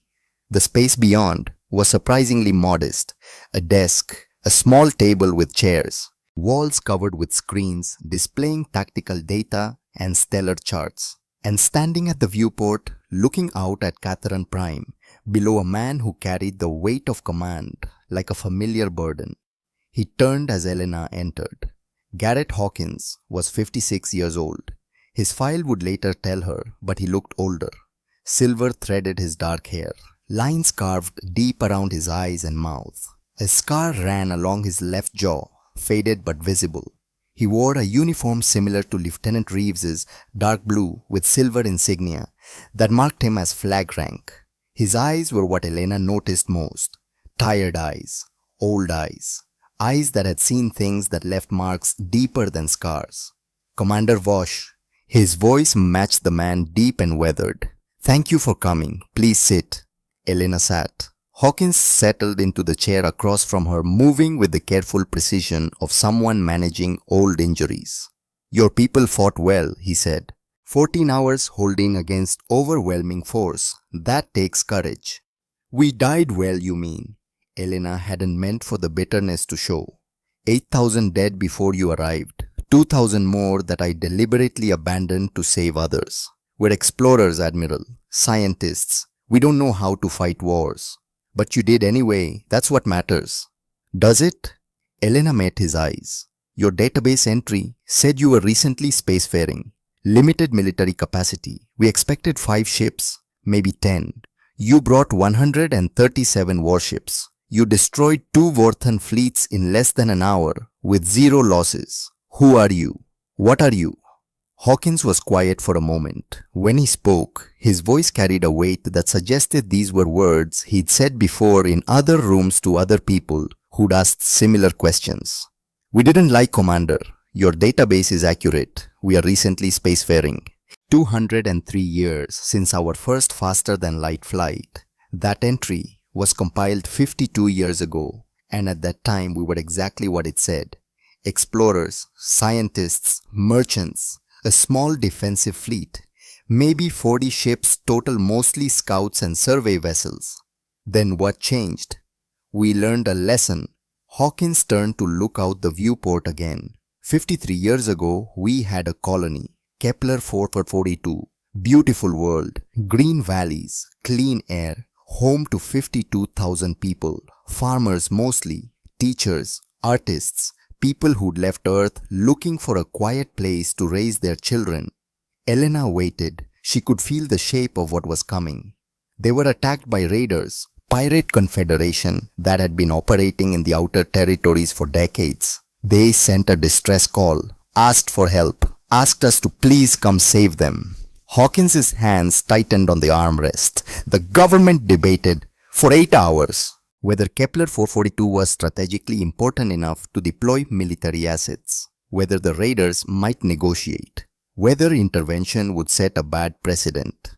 The space beyond was surprisingly modest. A desk, a small table with chairs, walls covered with screens displaying tactical data and stellar charts. And standing at the viewport, looking out at Catherine Prime, below a man who carried the weight of command like a familiar burden. He turned as Elena entered. Garrett Hawkins was 56 years old. His file would later tell her, but he looked older. Silver threaded his dark hair, lines carved deep around his eyes and mouth. A scar ran along his left jaw, faded but visible. He wore a uniform similar to Lieutenant Reeves's, dark blue with silver insignia that marked him as flag rank. His eyes were what Elena noticed most. Tired eyes, old eyes, eyes that had seen things that left marks deeper than scars. "Commander Vosh." His voice matched the man, deep and weathered. "Thank you for coming. Please sit." Elena sat. Hawkins settled into the chair across from her, moving with the careful precision of someone managing old injuries. "Your people fought well," he said. 14 hours holding against overwhelming force. That takes courage." "We died well, you mean?" Elena hadn't meant for the bitterness to show. 8,000 dead before you arrived. 2,000 more that I deliberately abandoned to save others. We're explorers, Admiral. Scientists. We don't know how to fight wars. But you did anyway. That's what matters." "Does it?" Elena met his eyes. "Your database entry said you were recently spacefaring. Limited military capacity. We expected 5 ships, maybe 10. You brought 137 warships. You destroyed 2 Vorthan fleets in less than an hour with 0 losses. Who are you? What are you?" Hawkins was quiet for a moment. When he spoke, his voice carried a weight that suggested these were words he'd said before in other rooms to other people who'd asked similar questions. "We didn't lie, Commander. Your database is accurate. We are recently spacefaring. 203 years since our first faster-than-light flight. That entry was compiled 52 years ago, and at that time we were exactly what it said. Explorers, scientists, merchants, a small defensive fleet, maybe 40 ships total, mostly scouts and survey vessels. Then what changed? We learned a lesson. Hawkins turned to look out the viewport again. 53 years ago, we had a colony, Kepler 442, beautiful world, green valleys, clean air, home to 52,000 people, farmers mostly, teachers, artists, people who'd left Earth looking for a quiet place to raise their children. Elena waited. She could feel the shape of what was coming. They were attacked by raiders, pirate confederation that had been operating in the outer territories for decades. They sent a distress call, asked for help, asked us to please come save them. Hawkins's hands tightened on the armrest. The government debated for 8 hours whether Kepler 442 was strategically important enough to deploy military assets, whether the raiders might negotiate, whether intervention would set a bad precedent.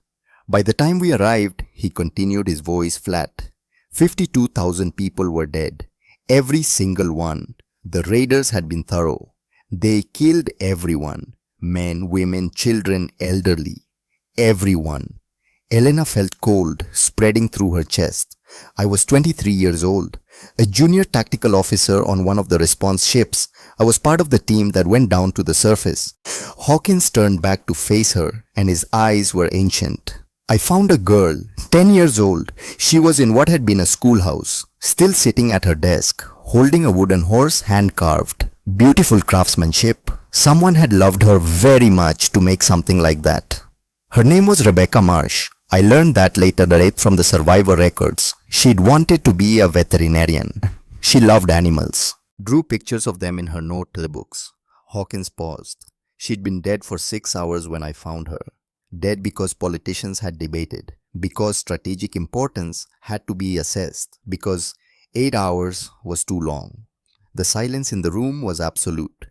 By the time we arrived, he continued, his voice flat, 52,000 people were dead. Every single one. The raiders had been thorough. They killed everyone. Men, women, children, elderly. Everyone. Elena felt cold spreading through her chest. I was 23 years old, a junior tactical officer on one of the response ships. I was part of the team that went down to the surface. Hawkins turned back to face her, and his eyes were ancient. I found a girl, 10 years old. She was in what had been a schoolhouse, still sitting at her desk, holding a wooden horse hand-carved. Beautiful craftsmanship. Someone had loved her very much to make something like that. Her name was Rebecca Marsh. I learned that later from the survivor records. She'd wanted to be a veterinarian. She loved animals. Drew pictures of them in her notebooks. Hawkins paused. She'd been dead for 6 hours when I found her. Dead because politicians had debated, because strategic importance had to be assessed, because 8 hours was too long. The silence in the room was absolute.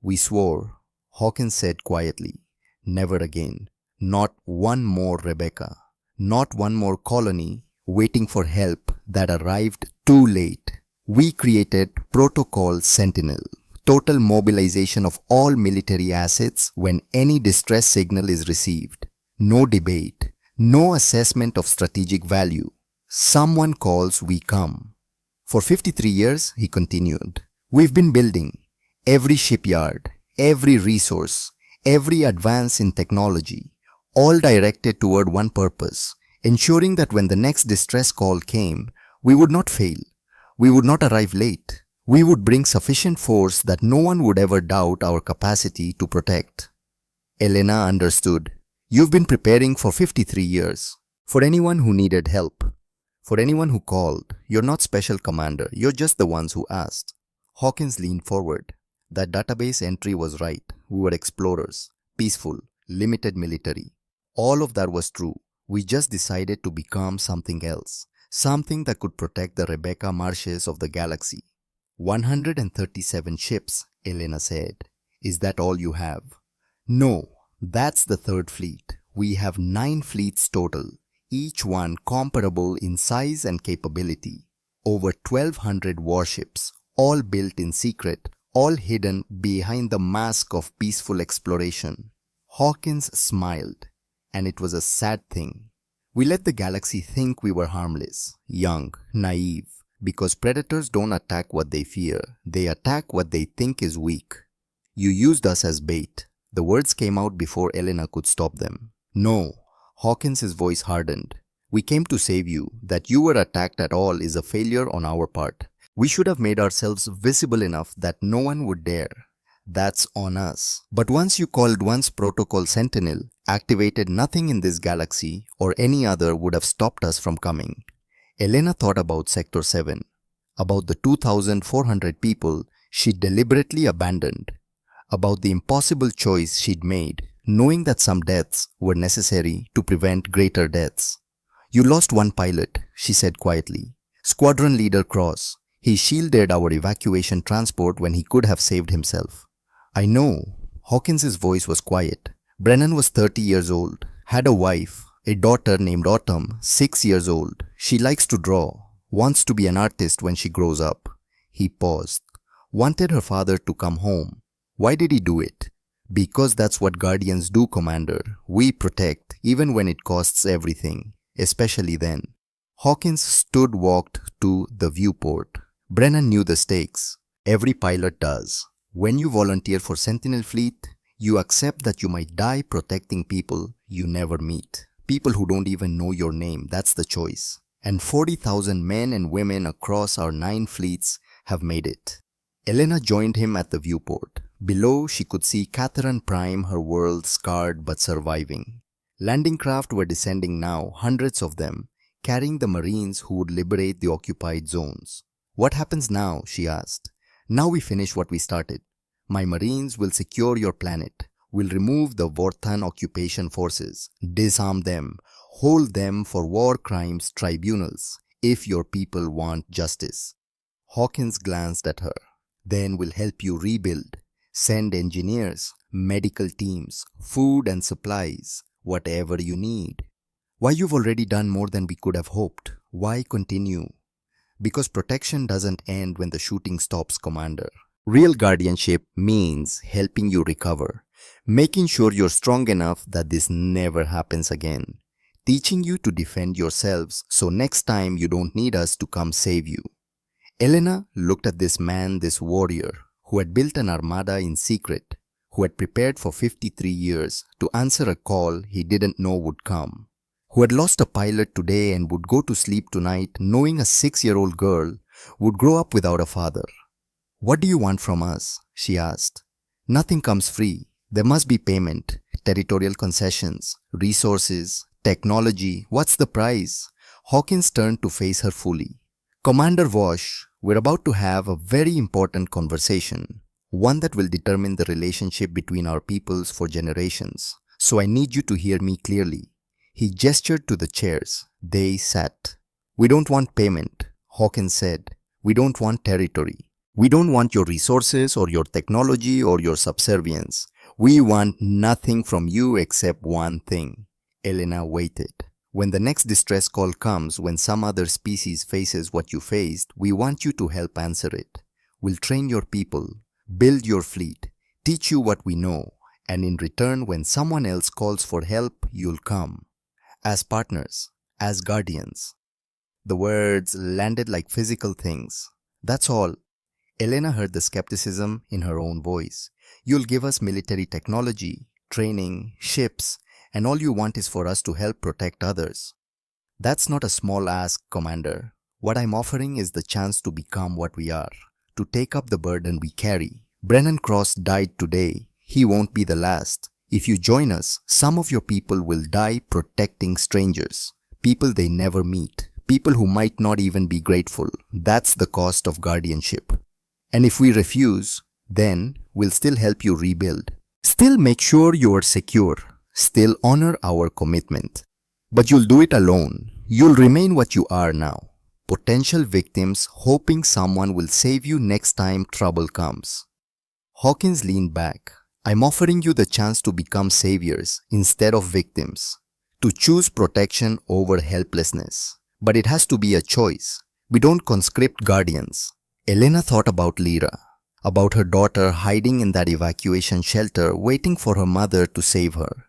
We swore. Hawkins said quietly, never again. Not one more Rebecca. Not one more colony waiting for help that arrived too late. We created Protocol Sentinel. Total mobilization of all military assets when any distress signal is received. No debate. No assessment of strategic value. Someone calls, we come. For 53 years, he continued, we've been building. Every shipyard, every resource, every advance in technology, all directed toward one purpose, ensuring that when the next distress call came, we would not fail. We would not arrive late. We would bring sufficient force that no one would ever doubt our capacity to protect. Elena understood. You've been preparing for 53 years. For anyone who needed help. For anyone who called. You're not special commander. You're just the ones who asked. Hawkins leaned forward. That database entry was right. We were explorers. Peaceful. Limited military. All of that was true. We just decided to become something else. Something that could protect the Rebecca Marshes of the galaxy. 137 ships, Elena said. Is that all you have? No, that's the third fleet. We have 9 fleets total, each one comparable in size and capability. Over 1,200 warships, all built in secret, all hidden behind the mask of peaceful exploration. Hawkins smiled, and it was a sad thing. We let the galaxy think we were harmless, young, naive. Because predators don't attack what they fear, they attack what they think is weak. You used us as bait. The words came out before Elena could stop them. No, Hawkins' voice hardened. We came to save you. That you were attacked at all is a failure on our part. We should have made ourselves visible enough that no one would dare. That's on us. But once you called once Protocol Sentinel, activated, nothing in this galaxy or any other would have stopped us from coming. Elena thought about Sector 7, about the 2,400 people she'd deliberately abandoned, about the impossible choice she'd made, knowing that some deaths were necessary to prevent greater deaths. You lost one pilot, she said quietly. Squadron Leader Cross. He shielded our evacuation transport when he could have saved himself. I know. Hawkins' voice was quiet. Brennan was 30 years old, had a wife, a daughter named Autumn, 6 years old. She likes to draw, wants to be an artist when she grows up. He paused. Wanted her father to come home. Why did he do it? Because that's what guardians do, Commander. We protect, even when it costs everything, especially then. Hawkins walked to the viewport. Brennan knew the stakes. Every pilot does. When you volunteer for Sentinel Fleet, you accept that you might die protecting people you never meet. People who don't even know your name, that's the choice. And 40,000 men and women across our 9 fleets have made it. Elena joined him at the viewport. Below, she could see Catherine Prime, her world scarred but surviving. Landing craft were descending now, hundreds of them, carrying the Marines who would liberate the occupied zones. What happens now? She asked. Now we finish what we started. My Marines will secure your planet, will remove the Vorthan occupation forces, disarm them, hold them for war crimes tribunals, if your people want justice. Hawkins glanced at her. Then we'll help you rebuild. Send engineers, medical teams, food and supplies, whatever you need. Why, you've already done more than we could have hoped. Why continue? Because protection doesn't end when the shooting stops, Commander. Real guardianship means helping you recover, making sure you're strong enough that this never happens again, teaching you to defend yourselves so next time you don't need us to come save you. Elena looked at this man, this warrior, who had built an armada in secret, who had prepared for 53 years to answer a call he didn't know would come, who had lost a pilot today and would go to sleep tonight knowing a 6-year-old girl would grow up without a father. What do you want from us? She asked. Nothing comes free. There must be payment, territorial concessions, resources, technology. What's the price? Hawkins turned to face her fully. Commander Vosh, we're about to have a very important conversation, one that will determine the relationship between our peoples for generations. So I need you to hear me clearly. He gestured to the chairs. They sat. We don't want payment, Hawkins said. We don't want territory. We don't want your resources or your technology or your subservience. We want nothing from you except one thing. Elena waited. When the next distress call comes, when some other species faces what you faced, we want you to help answer it. We'll train your people, build your fleet, teach you what we know, and in return, when someone else calls for help, you'll come. As partners, as guardians. The words landed like physical things. That's all. Elena heard the skepticism in her own voice. You'll give us military technology, training, ships, and all you want is for us to help protect others. That's not a small ask, Commander. What I'm offering is the chance to become what we are, to take up the burden we carry. Brennan Cross died today. He won't be the last. If you join us, some of your people will die protecting strangers, people they never meet, people who might not even be grateful. That's the cost of guardianship. And if we refuse, then we'll still help you rebuild. Still make sure you are secure. Still honor our commitment. But you'll do it alone. You'll remain what you are now. Potential victims hoping someone will save you next time trouble comes. Hawkins leaned back. I'm offering you the chance to become saviors instead of victims. To choose protection over helplessness. But it has to be a choice. We don't conscript guardians. Elena thought about Lyra. About her daughter hiding in that evacuation shelter waiting for her mother to save her.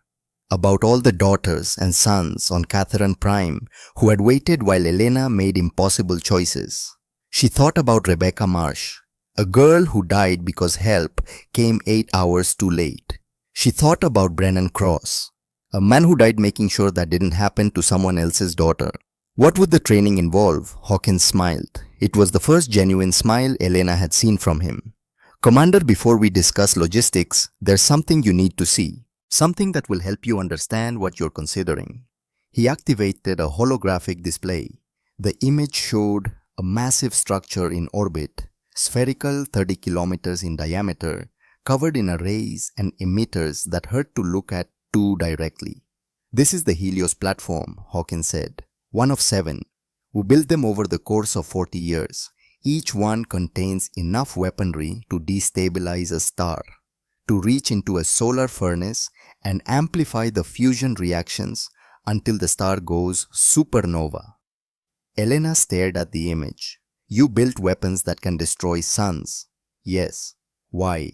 About all the daughters and sons on Catherine Prime who had waited while Elena made impossible choices. She thought about Rebecca Marsh, a girl who died because help came 8 hours too late. She thought about Brennan Cross, a man who died making sure that didn't happen to someone else's daughter. What would the training involve? Hawkins smiled. It was the first genuine smile Elena had seen from him. Commander, before we discuss logistics, there's something you need to see. Something that will help you understand what you're considering. He activated a holographic display. The image showed a massive structure in orbit, spherical 30 kilometers in diameter, covered in arrays and emitters that hurt to look at too directly. This is the Helios platform, Hawkins said. One of 7. We built them over the course of 40 years. Each one contains enough weaponry to destabilize a star, to reach into a solar furnace and amplify the fusion reactions until the star goes supernova. Elena stared at the image. You built weapons that can destroy suns. Yes. Why?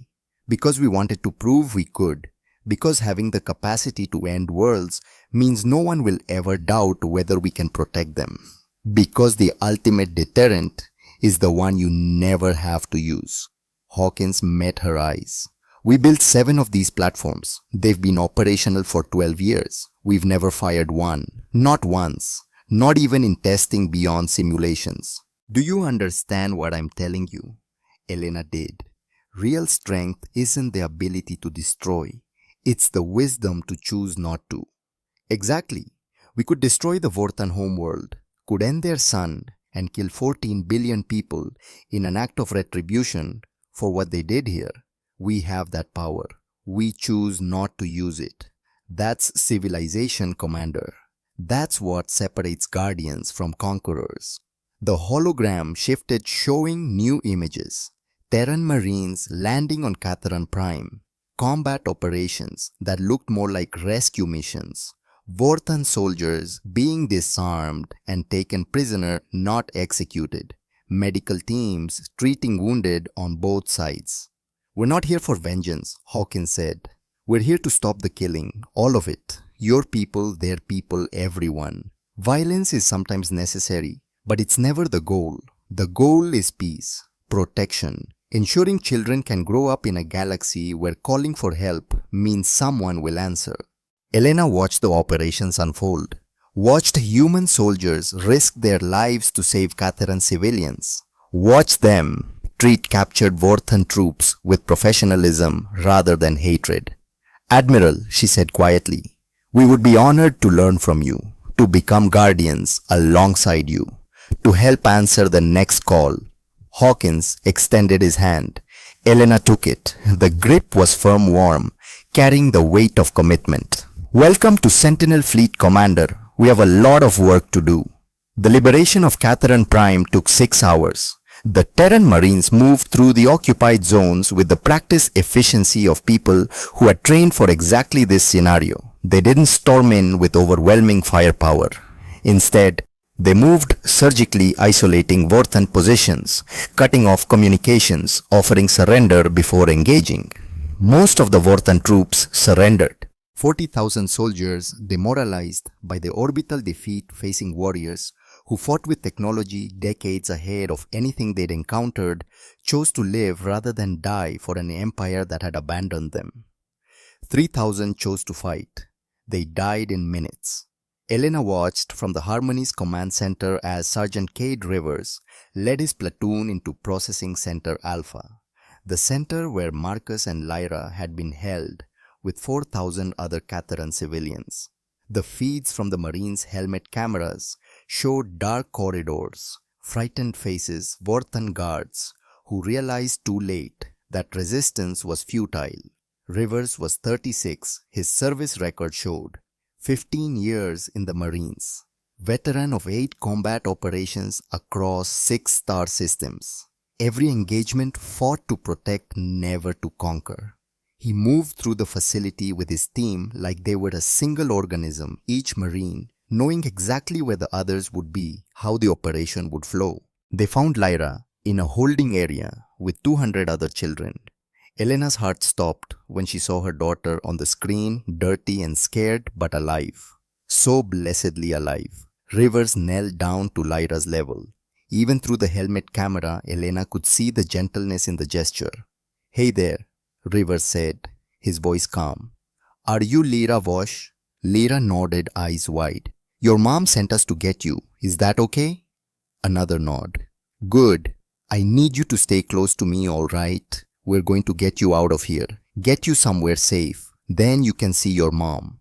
Because we wanted to prove we could. Because having the capacity to end worlds means no one will ever doubt whether we can protect them. Because the ultimate deterrent is the one you never have to use. Hawkins met her eyes. We built 7 of these platforms. They've been operational for 12 years. We've never fired one. Not once. Not even in testing beyond simulations. Do you understand what I'm telling you? Elena did. Real strength isn't the ability to destroy. It's the wisdom to choose not to. Exactly. We could destroy the Vortan homeworld, could end their sun, and kill 14 billion people in an act of retribution for what they did here. We have that power. We choose not to use it. That's civilization, Commander. That's what separates guardians from conquerors. The hologram shifted, showing new images. Terran Marines landing on Catharan Prime. Combat operations that looked more like rescue missions. Vortan soldiers being disarmed and taken prisoner, not executed. Medical teams treating wounded on both sides. We're not here for vengeance, Hawkins said. We're here to stop the killing, all of it. Your people, their people, everyone. Violence is sometimes necessary, but it's never the goal. The goal is peace, protection, ensuring children can grow up in a galaxy where calling for help means someone will answer. Elena watched the operations unfold, watched human soldiers risk their lives to save Catharan civilians, watched them treat captured Vorthan troops with professionalism rather than hatred. Admiral, she said quietly, we would be honored to learn from you, to become guardians alongside you, to help answer the next call. Hawkins extended his hand. Elena took it. The grip was firm, warm, carrying the weight of commitment. Welcome to Sentinel Fleet, Commander. We have a lot of work to do. The liberation of Catharan Prime took 6 hours. The Terran Marines moved through the occupied zones with the practiced efficiency of people who had trained for exactly this scenario. They didn't storm in with overwhelming firepower. Instead, they moved surgically, isolating Vorthan positions, cutting off communications, offering surrender before engaging. Most of the Vorthan troops surrendered. 40,000 soldiers, demoralized by the orbital defeat facing warriors who fought with technology decades ahead of anything they'd encountered, chose to live rather than die for an empire that had abandoned them. 3,000 chose to fight. They died in minutes. Elena watched from the Harmony's command center as Sergeant Cade Rivers led his platoon into Processing Center Alpha, the center where Marcus and Lyra had been held with 4,000 other Catharan civilians. The feeds from the Marines' helmet cameras showed dark corridors, frightened faces, Vorthan guards who realized too late that resistance was futile. Rivers was 36, his service record showed. 15 years in the Marines. Veteran of 8 combat operations across 6 star systems. Every engagement fought to protect, never to conquer. He moved through the facility with his team like they were a single organism, each Marine, knowing exactly where the others would be, how the operation would flow. They found Lyra in a holding area with 200 other children. Elena's heart stopped when she saw her daughter on the screen, dirty and scared but alive. So blessedly alive. Rivers knelt down to Lyra's level. Even through the helmet camera, Elena could see the gentleness in the gesture. "Hey there," Rivers said, his voice calm. "Are you Lyra Vosh?" Lyra nodded, eyes wide. "Your mom sent us to get you. Is that okay?" Another nod. "Good. I need you to stay close to me, all right? We're going to get you out of here. Get you somewhere safe. Then you can see your mom."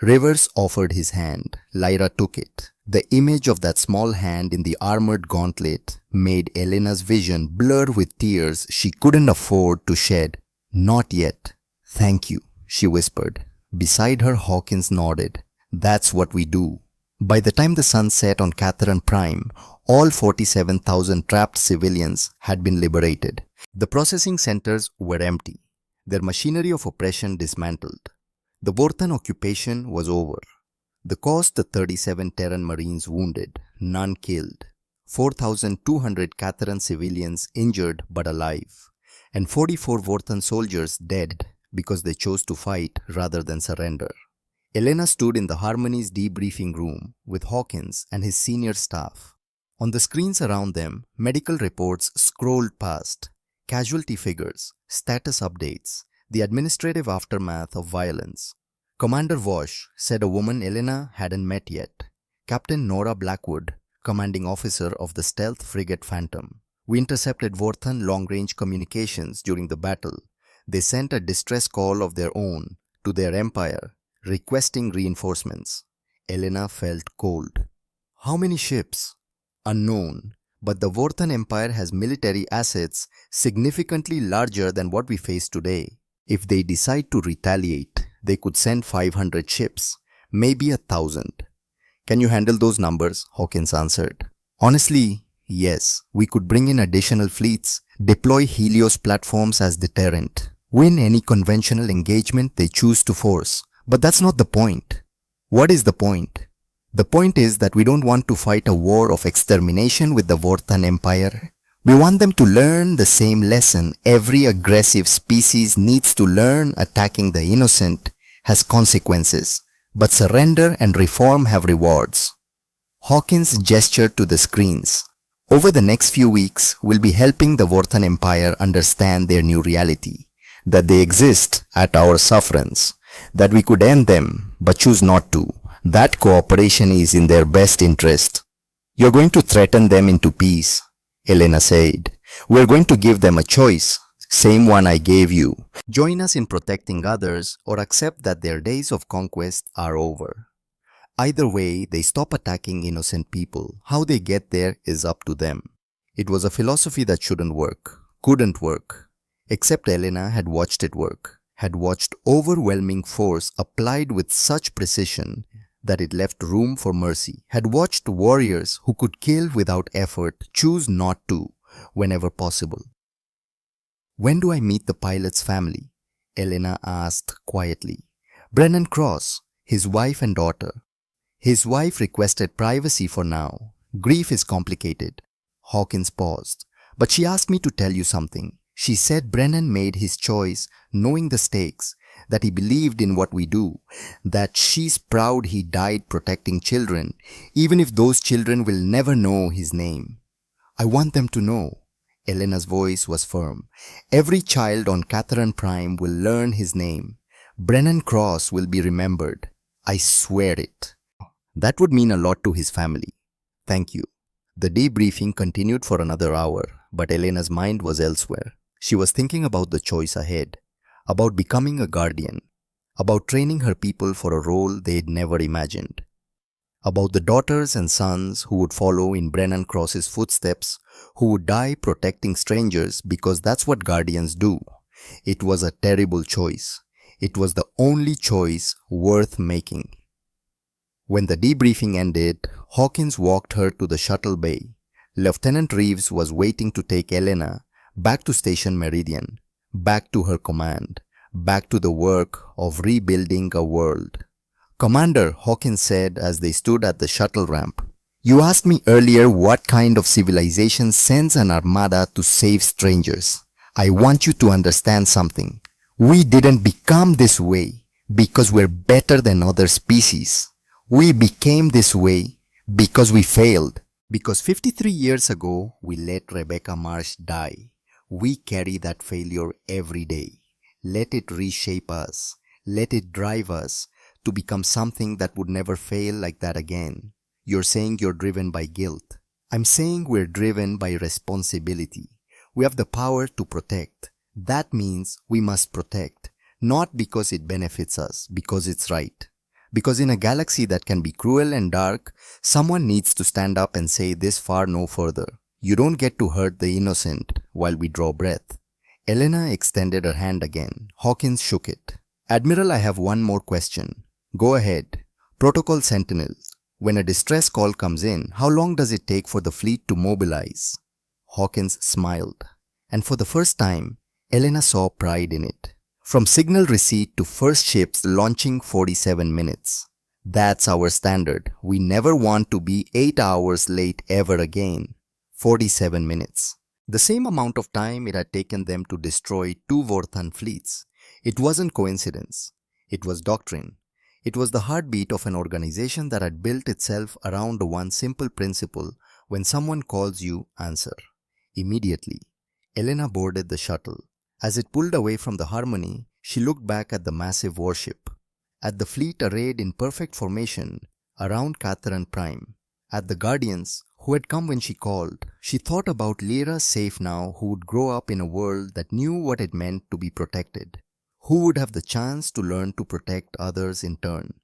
Rivers offered his hand. Lyra took it. The image of that small hand in the armored gauntlet made Elena's vision blur with tears she couldn't afford to shed. "Not yet." "Thank you," she whispered. Beside her, Hawkins nodded. "That's what we do." By the time the sun set on Catharan Prime, all 47,000 trapped civilians had been liberated. The processing centers were empty, their machinery of oppression dismantled. The Vorthan occupation was over. The cost: the 37 Terran Marines wounded, none killed. 4,200 Catharan civilians injured but alive. and 44 Vorthan soldiers dead because they chose to fight rather than surrender. Elena stood in the Harmony's debriefing room with Hawkins and his senior staff. On the screens around them, medical reports scrolled past, casualty figures, status updates, the administrative aftermath of violence. Commander Vosh said a woman Elena hadn't met yet, Captain Nora Blackwood, commanding officer of the stealth frigate Phantom. We intercepted Vorthan long-range communications during the battle. They sent a distress call of their own to their empire, requesting reinforcements. Elena felt cold. How many ships? Unknown, but the Vorthan Empire has military assets significantly larger than what we face today. If they decide to retaliate, they could send 500 ships, maybe 1,000. Can you handle those numbers? Hawkins answered. Honestly, yes. We could bring in additional fleets, deploy Helios platforms as deterrent, win any conventional engagement they choose to force. But that's not the point. What is the point? The point is that we don't want to fight a war of extermination with the Vorthan Empire. We want them to learn the same lesson every aggressive species needs to learn: attacking the innocent has consequences, but surrender and reform have rewards. Hawkins gestured to the screens. Over the next few weeks, we'll be helping the Vorthan Empire understand their new reality, that they exist at our sufferance, that we could end them but choose not to. That cooperation is in their best interest. You're going to threaten them into peace, Elena said. We're going to give them a choice, same one I gave you. Join us in protecting others or accept that their days of conquest are over. Either way, they stop attacking innocent people. How they get there is up to them. It was a philosophy that shouldn't work, couldn't work. Except Elena had watched it work, had watched overwhelming force applied with such precision that it left room for mercy, had watched warriors who could kill without effort choose not to whenever possible. When do I meet the pilot's family? Elena asked quietly. Brennan Cross, his wife and daughter. His wife requested privacy for now. Grief is complicated. Hawkins paused. But she asked me to tell you something. She said Brennan made his choice knowing the stakes, that he believed in what we do, that she's proud he died protecting children, even if those children will never know his name. I want them to know. Elena's voice was firm. Every child on Catharan Prime will learn his name. Brennan Cross will be remembered. I swear it. That would mean a lot to his family. Thank you. The debriefing continued for another hour, but Elena's mind was elsewhere. She was thinking about the choice ahead, about becoming a guardian, about training her people for a role they'd never imagined, about the daughters and sons who would follow in Brennan Cross's footsteps, who would die protecting strangers because that's what guardians do. It was a terrible choice. It was the only choice worth making. When the debriefing ended, Hawkins walked her to the shuttle bay. Lieutenant Reeves was waiting to take Elena back to Station Meridian, back to her command, back to the work of rebuilding a world. Commander, Hawkins said as they stood at the shuttle ramp, you asked me earlier what kind of civilization sends an armada to save strangers. I want you to understand something. We didn't become this way because we're better than other species. We became this way because we failed. Because 53 years ago, we let Rebecca Marsh die. We carry that failure every day. Let it reshape us. Let it drive us to become something that would never fail like that again. You're saying you're driven by guilt. I'm saying we're driven by responsibility. We have the power to protect. That means we must protect, not because it benefits us, because it's right. Because in a galaxy that can be cruel and dark, someone needs to stand up and say this far no further. You don't get to hurt the innocent while we draw breath. Elena extended her hand again. Hawkins shook it. Admiral, I have one more question. Go ahead. Protocol Sentinels. When a distress call comes in, how long does it take for the fleet to mobilize? Hawkins smiled. And for the first time, Elena saw pride in it. From signal receipt to first ships launching 47 minutes. That's our standard. We never want to be 8 hours late ever again. 47 minutes. The same amount of time it had taken them to destroy two Vorthan fleets. It wasn't coincidence. It was doctrine. It was the heartbeat of an organization that had built itself around one simple principle: when someone calls you, answer. Immediately, Elena boarded the shuttle. As it pulled away from the Harmony, she looked back at the massive warship, at the fleet arrayed in perfect formation around Catharan Prime, at the Guardians who had come when she called. She thought about Lyra safe now, who would grow up in a world that knew what it meant to be protected, who would have the chance to learn to protect others in turn.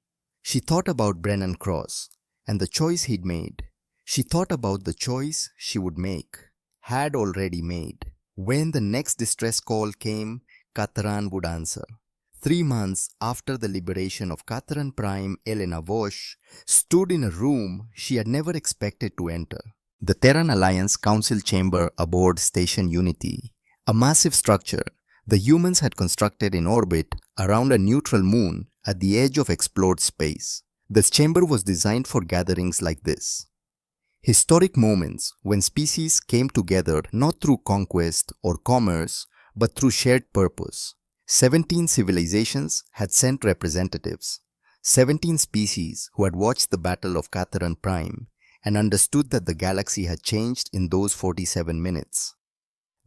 She thought about Brennan Cross and the choice he'd made. She thought about the choice she would make, had already made. When the next distress call came, Catharan would answer. 3 months after the liberation of Catharan Prime, Elena Vosch stood in a room she had never expected to enter. The Terran Alliance Council chamber aboard Station Unity, a massive structure the humans had constructed in orbit around a neutral moon at the edge of explored space. This chamber was designed for gatherings like this. Historic moments when species came together not through conquest or commerce, but through shared purpose. 17 civilizations had sent representatives. 17 species who had watched the Battle of Catharan Prime and understood that the galaxy had changed in those 47 minutes.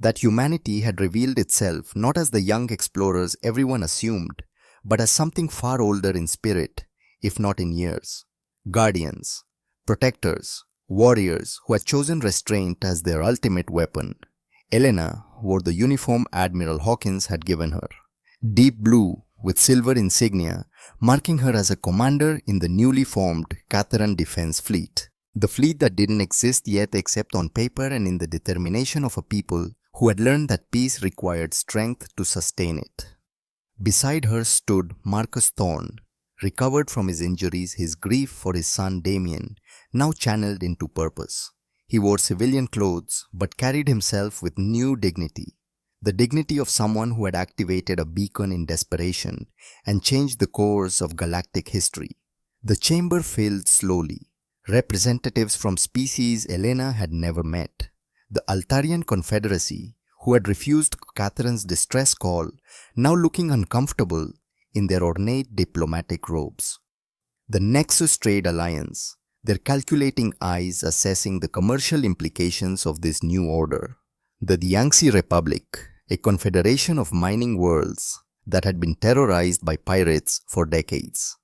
That humanity had revealed itself not as the young explorers everyone assumed, but as something far older in spirit, if not in years. Guardians, protectors, warriors who had chosen restraint as their ultimate weapon. Elena wore the uniform Admiral Hawkins had given her, deep blue with silver insignia, marking her as a commander in the newly formed Catharan Defense Fleet. The fleet that didn't exist yet except on paper and in the determination of a people who had learned that peace required strength to sustain it. Beside her stood Marcus Thorne, recovered from his injuries, his grief for his son Damien now channeled into purpose. He wore civilian clothes but carried himself with new dignity, the dignity of someone who had activated a beacon in desperation and changed the course of galactic history. The chamber filled slowly. Representatives from species Elena had never met. The Altarian Confederacy, who had refused Catharan's distress call, now looking uncomfortable in their ornate diplomatic robes. The Nexus Trade Alliance, their calculating eyes assessing the commercial implications of this new order. The Yangtze Republic, a confederation of mining worlds that had been terrorized by pirates for decades.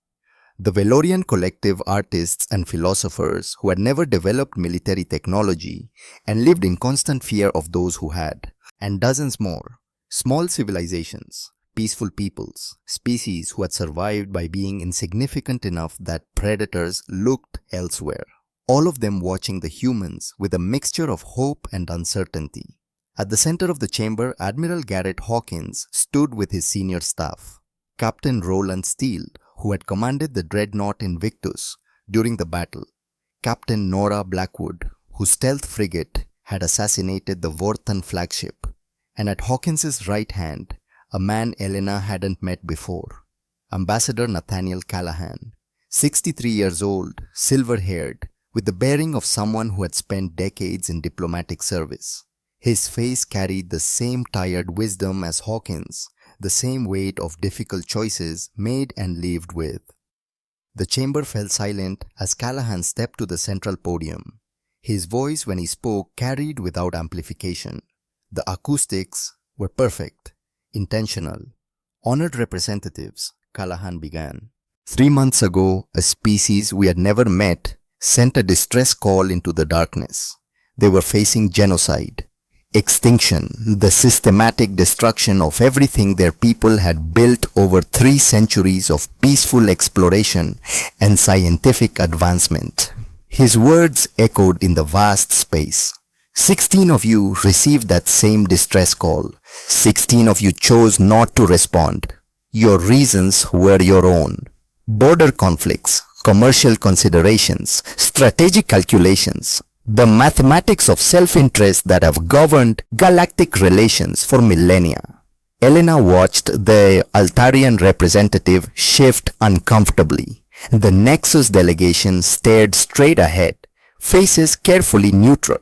The Velorian collective artists and philosophers who had never developed military technology and lived in constant fear of those who had. And dozens more, small civilizations, peaceful peoples, species who had survived by being insignificant enough that predators looked elsewhere. All of them watching the humans with a mixture of hope and uncertainty. At the center of the chamber, Admiral Garrett Hawkins stood with his senior staff. Captain Roland Steele, who had commanded the dreadnought Invictus during the battle. Captain Nora Blackwood, whose stealth frigate had assassinated the Vorthan flagship. And at Hawkins's right hand, a man Elena hadn't met before, Ambassador Nathaniel Callahan, 63 years old, silver-haired, with the bearing of someone who had spent decades in diplomatic service. His face carried the same tired wisdom as Hawkins, the same weight of difficult choices made and lived with. The chamber fell silent as Callahan stepped to the central podium. His voice when he spoke carried without amplification. The acoustics were perfect, intentional. Honored representatives, Callahan began. 3 months ago, a species we had never met sent a distress call into the darkness. They were facing genocide, extinction, the systematic destruction of everything their people had built over 3 centuries of peaceful exploration and scientific advancement. His words echoed in the vast space. 16 of you received that same distress call. 16 of you chose not to respond. Your reasons were your own. Border conflicts, commercial considerations, strategic calculations, the mathematics of self-interest that have governed galactic relations for millennia. Elena watched the Altarian representative shift uncomfortably. The Nexus delegation stared straight ahead, faces carefully neutral.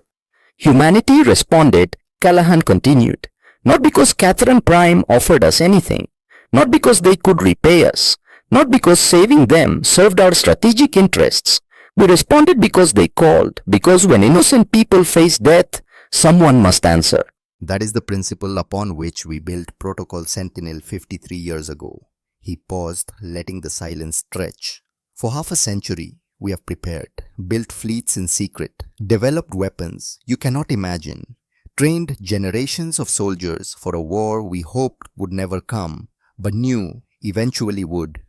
Humanity responded Callahan continued. Not because Catherine Prime offered us anything. Not because they could repay us. Not because saving them served our strategic interests. We responded because they called. Because when innocent people face death, someone must answer. That is the principle upon which we built Protocol Sentinel 53 years ago. He paused, letting the silence stretch. For half a century, we have prepared, built fleets in secret, developed weapons you cannot imagine, trained generations of soldiers for a war we hoped would never come, but knew eventually would.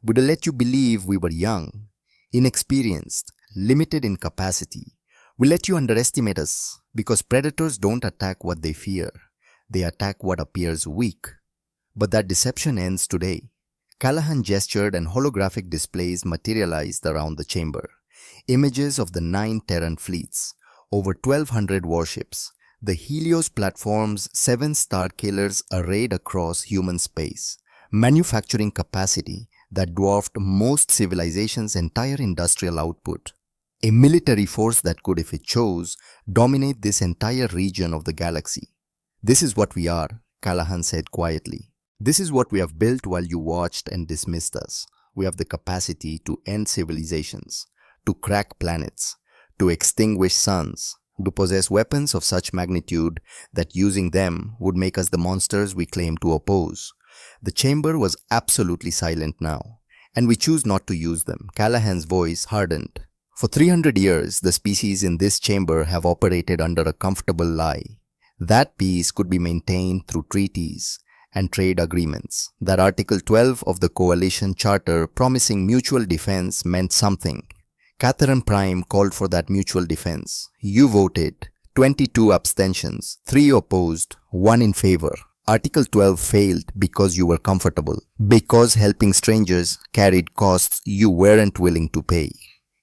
Would let you believe we were young, inexperienced, limited in capacity. We let you underestimate us because predators don't attack what they fear. They attack what appears weak. But that deception ends today. Callahan gestured and holographic displays materialized around the chamber. Images of the 9 Terran fleets, over 1,200 warships, the Helios platform's 7 star killers arrayed across human space, manufacturing capacity that dwarfed most civilizations' entire industrial output. A military force that could, if it chose, dominate this entire region of the galaxy. This is what we are, Callahan said quietly. This is what we have built while you watched and dismissed us. We have the capacity to end civilizations, to crack planets, to extinguish suns, to possess weapons of such magnitude that using them would make us the monsters we claim to oppose. The chamber was absolutely silent now, and we choose not to use them. Callahan's voice hardened. For 300 years, the species in this chamber have operated under a comfortable lie. That peace could be maintained through treaties and trade agreements. That Article 12 of the Coalition Charter promising mutual defense meant something. Catherine Prime called for that mutual defense. You voted, 22 abstentions, 3 opposed, 1 in favor. Article 12 failed because you were comfortable, because helping strangers carried costs you weren't willing to pay.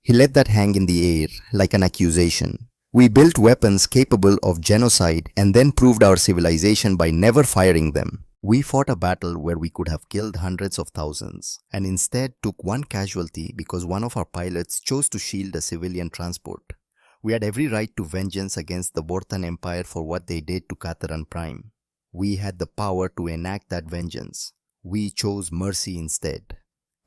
He let that hang in the air like an accusation. We built weapons capable of genocide and then proved our civilization by never firing them. We fought a battle where we could have killed hundreds of thousands and instead took 1 casualty because one of our pilots chose to shield a civilian transport. We had every right to vengeance against the Vortan Empire for what they did to Catherine Prime. We had the power to enact that vengeance. We chose mercy instead.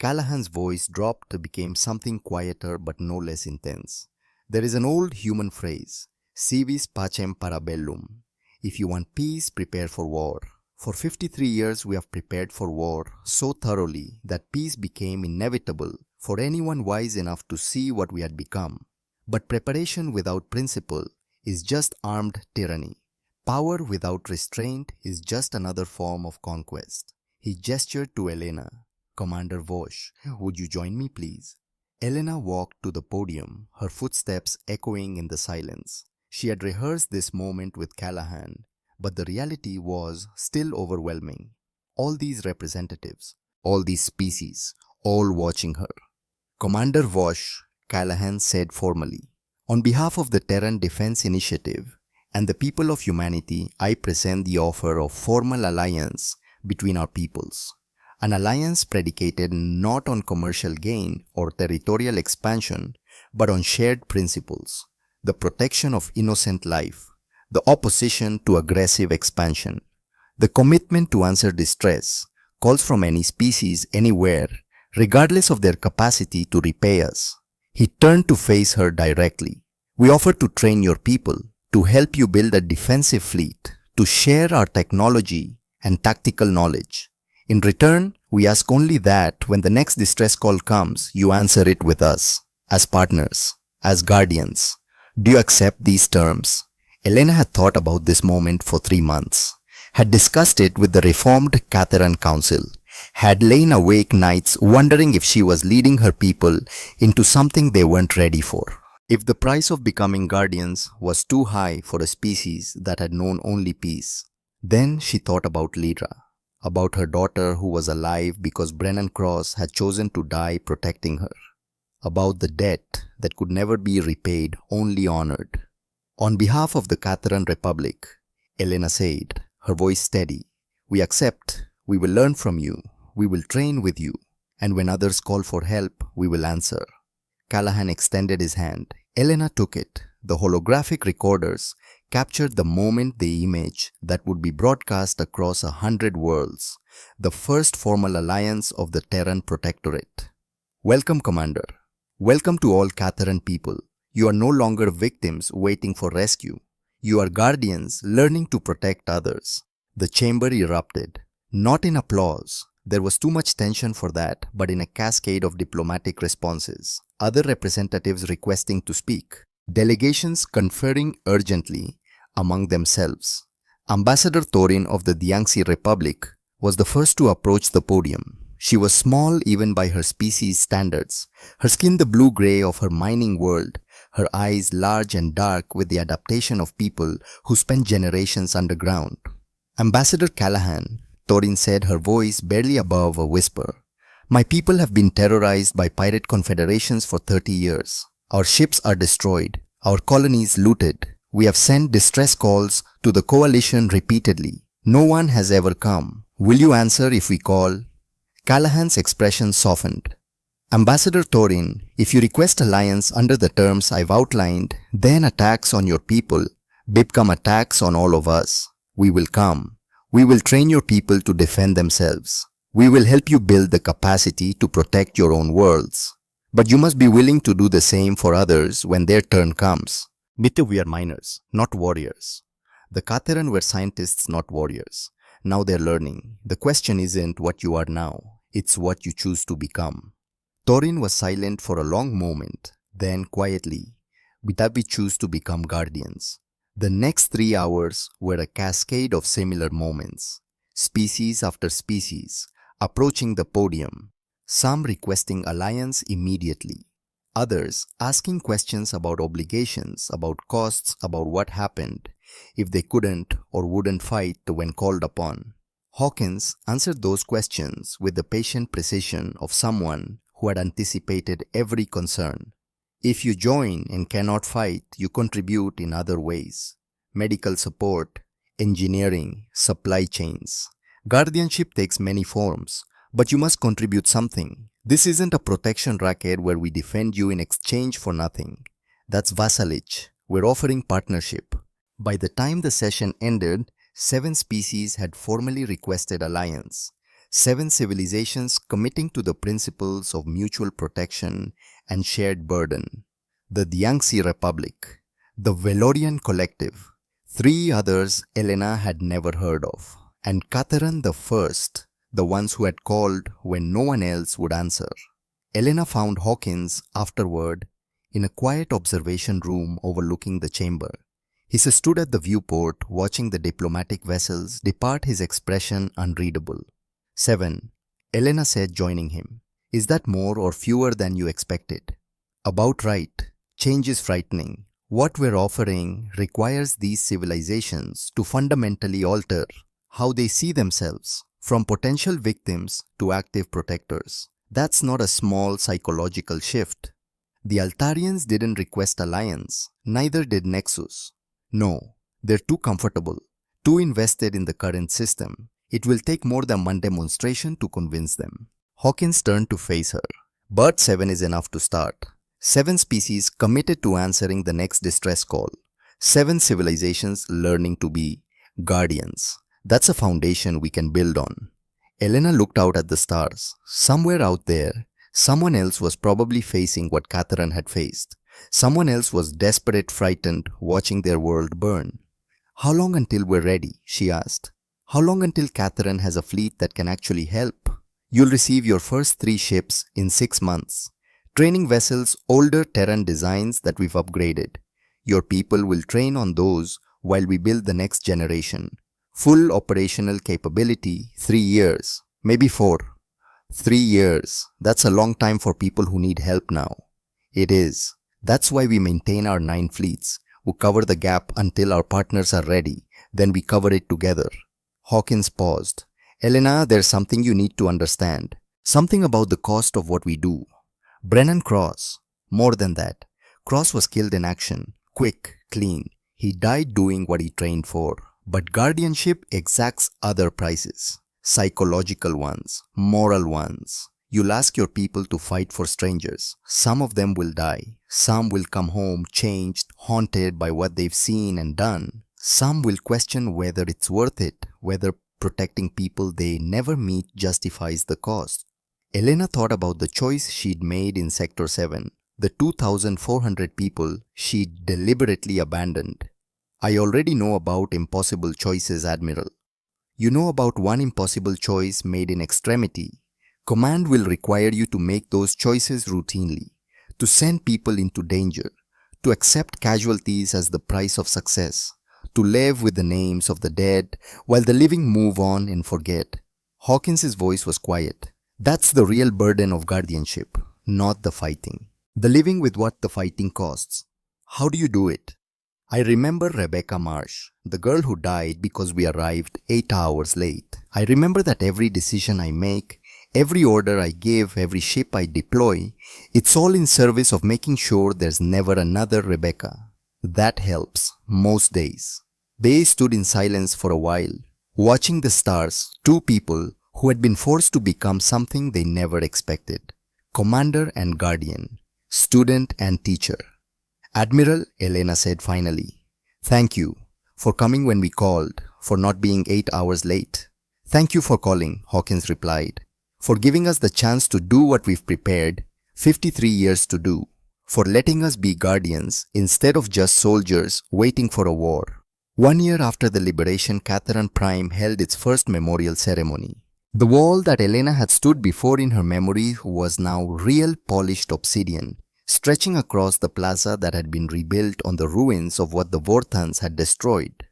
Callahan's voice dropped to become something quieter but no less intense. There is an old human phrase, si vis pacem para bellum. If you want peace, prepare for war. For 53 years we have prepared for war so thoroughly that peace became inevitable for anyone wise enough to see what we had become. But preparation without principle is just armed tyranny. Power without restraint is just another form of conquest. He gestured to Elena. Commander Vosh, would you join me please? Elena walked to the podium, her footsteps echoing in the silence. She had rehearsed this moment with Callahan, but the reality was still overwhelming. All these representatives, all these species, all watching her. Commander Vosh, Callahan said formally, on behalf of the Terran Defense Initiative and the people of humanity, I present the offer of formal alliance between our peoples. An alliance predicated not on commercial gain or territorial expansion, but on shared principles, the protection of innocent life, the opposition to aggressive expansion. The commitment to answer distress calls from any species anywhere, regardless of their capacity to repay us. He turned to face her directly. We offer to train your people, to help you build a defensive fleet, to share our technology and tactical knowledge. In return, we ask only that when the next distress call comes, you answer it with us, as partners, as guardians. Do you accept these terms? Elena had thought about this moment for 3 months, had discussed it with the reformed Catherine Council, had lain awake nights wondering if she was leading her people into something they weren't ready for. If the price of becoming guardians was too high for a species that had known only peace, then she thought about Lyra, about her daughter who was alive because Brennan Cross had chosen to die protecting her, about the debt that could never be repaid, only honored. On behalf of the Catherine Republic, Elena said, her voice steady, we accept, we will learn from you, we will train with you, and when others call for help, we will answer. Callahan extended his hand. Elena took it. The holographic recorders captured the moment the image that would be broadcast across 100 worlds, the first formal alliance of the Terran Protectorate. Welcome, Commander. Welcome to all Catharan people. You are no longer victims waiting for rescue. You are guardians learning to protect others. The chamber erupted. Not in applause. There was too much tension for that, but in a cascade of diplomatic responses. Other representatives requesting to speak. Delegations conferring urgently among themselves. Ambassador Thorin of the Diangxi Republic was the first to approach the podium. She was small even by her species standards, her skin the blue-gray of her mining world, her eyes large and dark with the adaptation of people who spent generations underground. Ambassador Callahan, Thorin said, her voice barely above a whisper. My people have been terrorized by pirate confederations for 30 years. Our ships are destroyed, our colonies looted. We have sent distress calls to the coalition repeatedly. No one has ever come. Will you answer if we call? Callahan's expression softened. Ambassador Thorin, if you request alliance under the terms I've outlined, then attacks on your people become attacks on all of us. We will come. We will train your people to defend themselves. We will help you build the capacity to protect your own worlds. But you must be willing to do the same for others when their turn comes. Mitu, we are miners, not warriors. The Catharan were scientists, not warriors. Now they're learning. The question isn't what you are now. It's what you choose to become. Thorin was silent for a long moment. Then quietly, we choose to become guardians. The next 3 hours were a cascade of similar moments. Species after species approaching the podium. Some requesting alliance immediately. Others asking questions about obligations, about costs, about what happened if they couldn't or wouldn't fight when called upon. Hawkins answered those questions with the patient precision of someone who had anticipated every concern. If you join and cannot fight, you contribute in other ways. Medical support, engineering, supply chains. Guardianship takes many forms, but you must contribute something. This isn't a protection racket where we defend you in exchange for nothing. That's vassalage. We're offering partnership. By the time the session ended, 7 species had formally requested alliance. 7 civilizations committing to the principles of mutual protection and shared burden. The Diangxi Republic, the Velorian Collective, 3 others Elena had never heard of, and Catharan the first, the ones who had called when no one else would answer. Elena found Hawkins afterward in a quiet observation room overlooking the chamber. He stood at the viewport watching the diplomatic vessels depart, his expression unreadable. 7. Elena said, joining him. Is that more or fewer than you expected? About right. Change is frightening. What we're offering requires these civilizations to fundamentally alter how they see themselves, from potential victims to active protectors. That's not a small psychological shift. The Altarians didn't request alliance, neither did Nexus. No, they're too comfortable, too invested in the current system. It will take more than one demonstration to convince them. Hawkins turned to face her. But 7 is enough to start. 7 species committed to answering the next distress call. 7 civilizations learning to be guardians. That's a foundation we can build on. Elena looked out at the stars. Somewhere out there, someone else was probably facing what Catharan had faced. Someone else was desperate, frightened, watching their world burn. How long until we're ready? She asked. How long until Catharan has a fleet that can actually help? You'll receive your first 3 ships in 6 months. Training vessels, older Terran designs that we've upgraded. Your people will train on those while we build the next generation. Full operational capability, 3 years, maybe 4. 3 years, that's a long time for people who need help now. It is. That's why we maintain our 9 fleets, who cover the gap until our partners are ready, then we cover it together. Hawkins paused. Elena, there's something you need to understand. Something about the cost of what we do. Brennan Cross. More than that. Cross was killed in action. Quick, clean. He died doing what he trained for. But guardianship exacts other prices. Psychological ones, moral ones. You'll ask your people to fight for strangers. Some of them will die. Some will come home changed, haunted by what they've seen and done. Some will question whether it's worth it, whether protecting people they never meet justifies the cost. Elena thought about the choice she'd made in Sector 7, the 2,400 people she'd deliberately abandoned. I already know about impossible choices, Admiral. You know about one impossible choice made in extremity. Command will require you to make those choices routinely, to send people into danger, to accept casualties as the price of success, to live with the names of the dead while the living move on and forget. Hawkins's voice was quiet. That's the real burden of guardianship, not the fighting. The living with what the fighting costs. How do you do it? I remember Rebecca Marsh, the girl who died because we arrived 8 hours late. I remember that every decision I make, every order I give, every ship I deploy, it's all in service of making sure there's never another Rebecca. That helps, most days. They stood in silence for a while, watching the stars, two people who had been forced to become something they never expected. Commander and guardian, student and teacher. Admiral, Elena said finally, thank you for coming when we called, for not being 8 hours late. Thank you for calling, Hawkins replied, for giving us the chance to do what we've prepared 53 years to do, for letting us be guardians instead of just soldiers waiting for a war. 1 year after the liberation, Catherine Prime held its first memorial ceremony. The wall that Elena had stood before in her memory was now real polished obsidian, stretching across the plaza that had been rebuilt on the ruins of what the Vorthans had destroyed.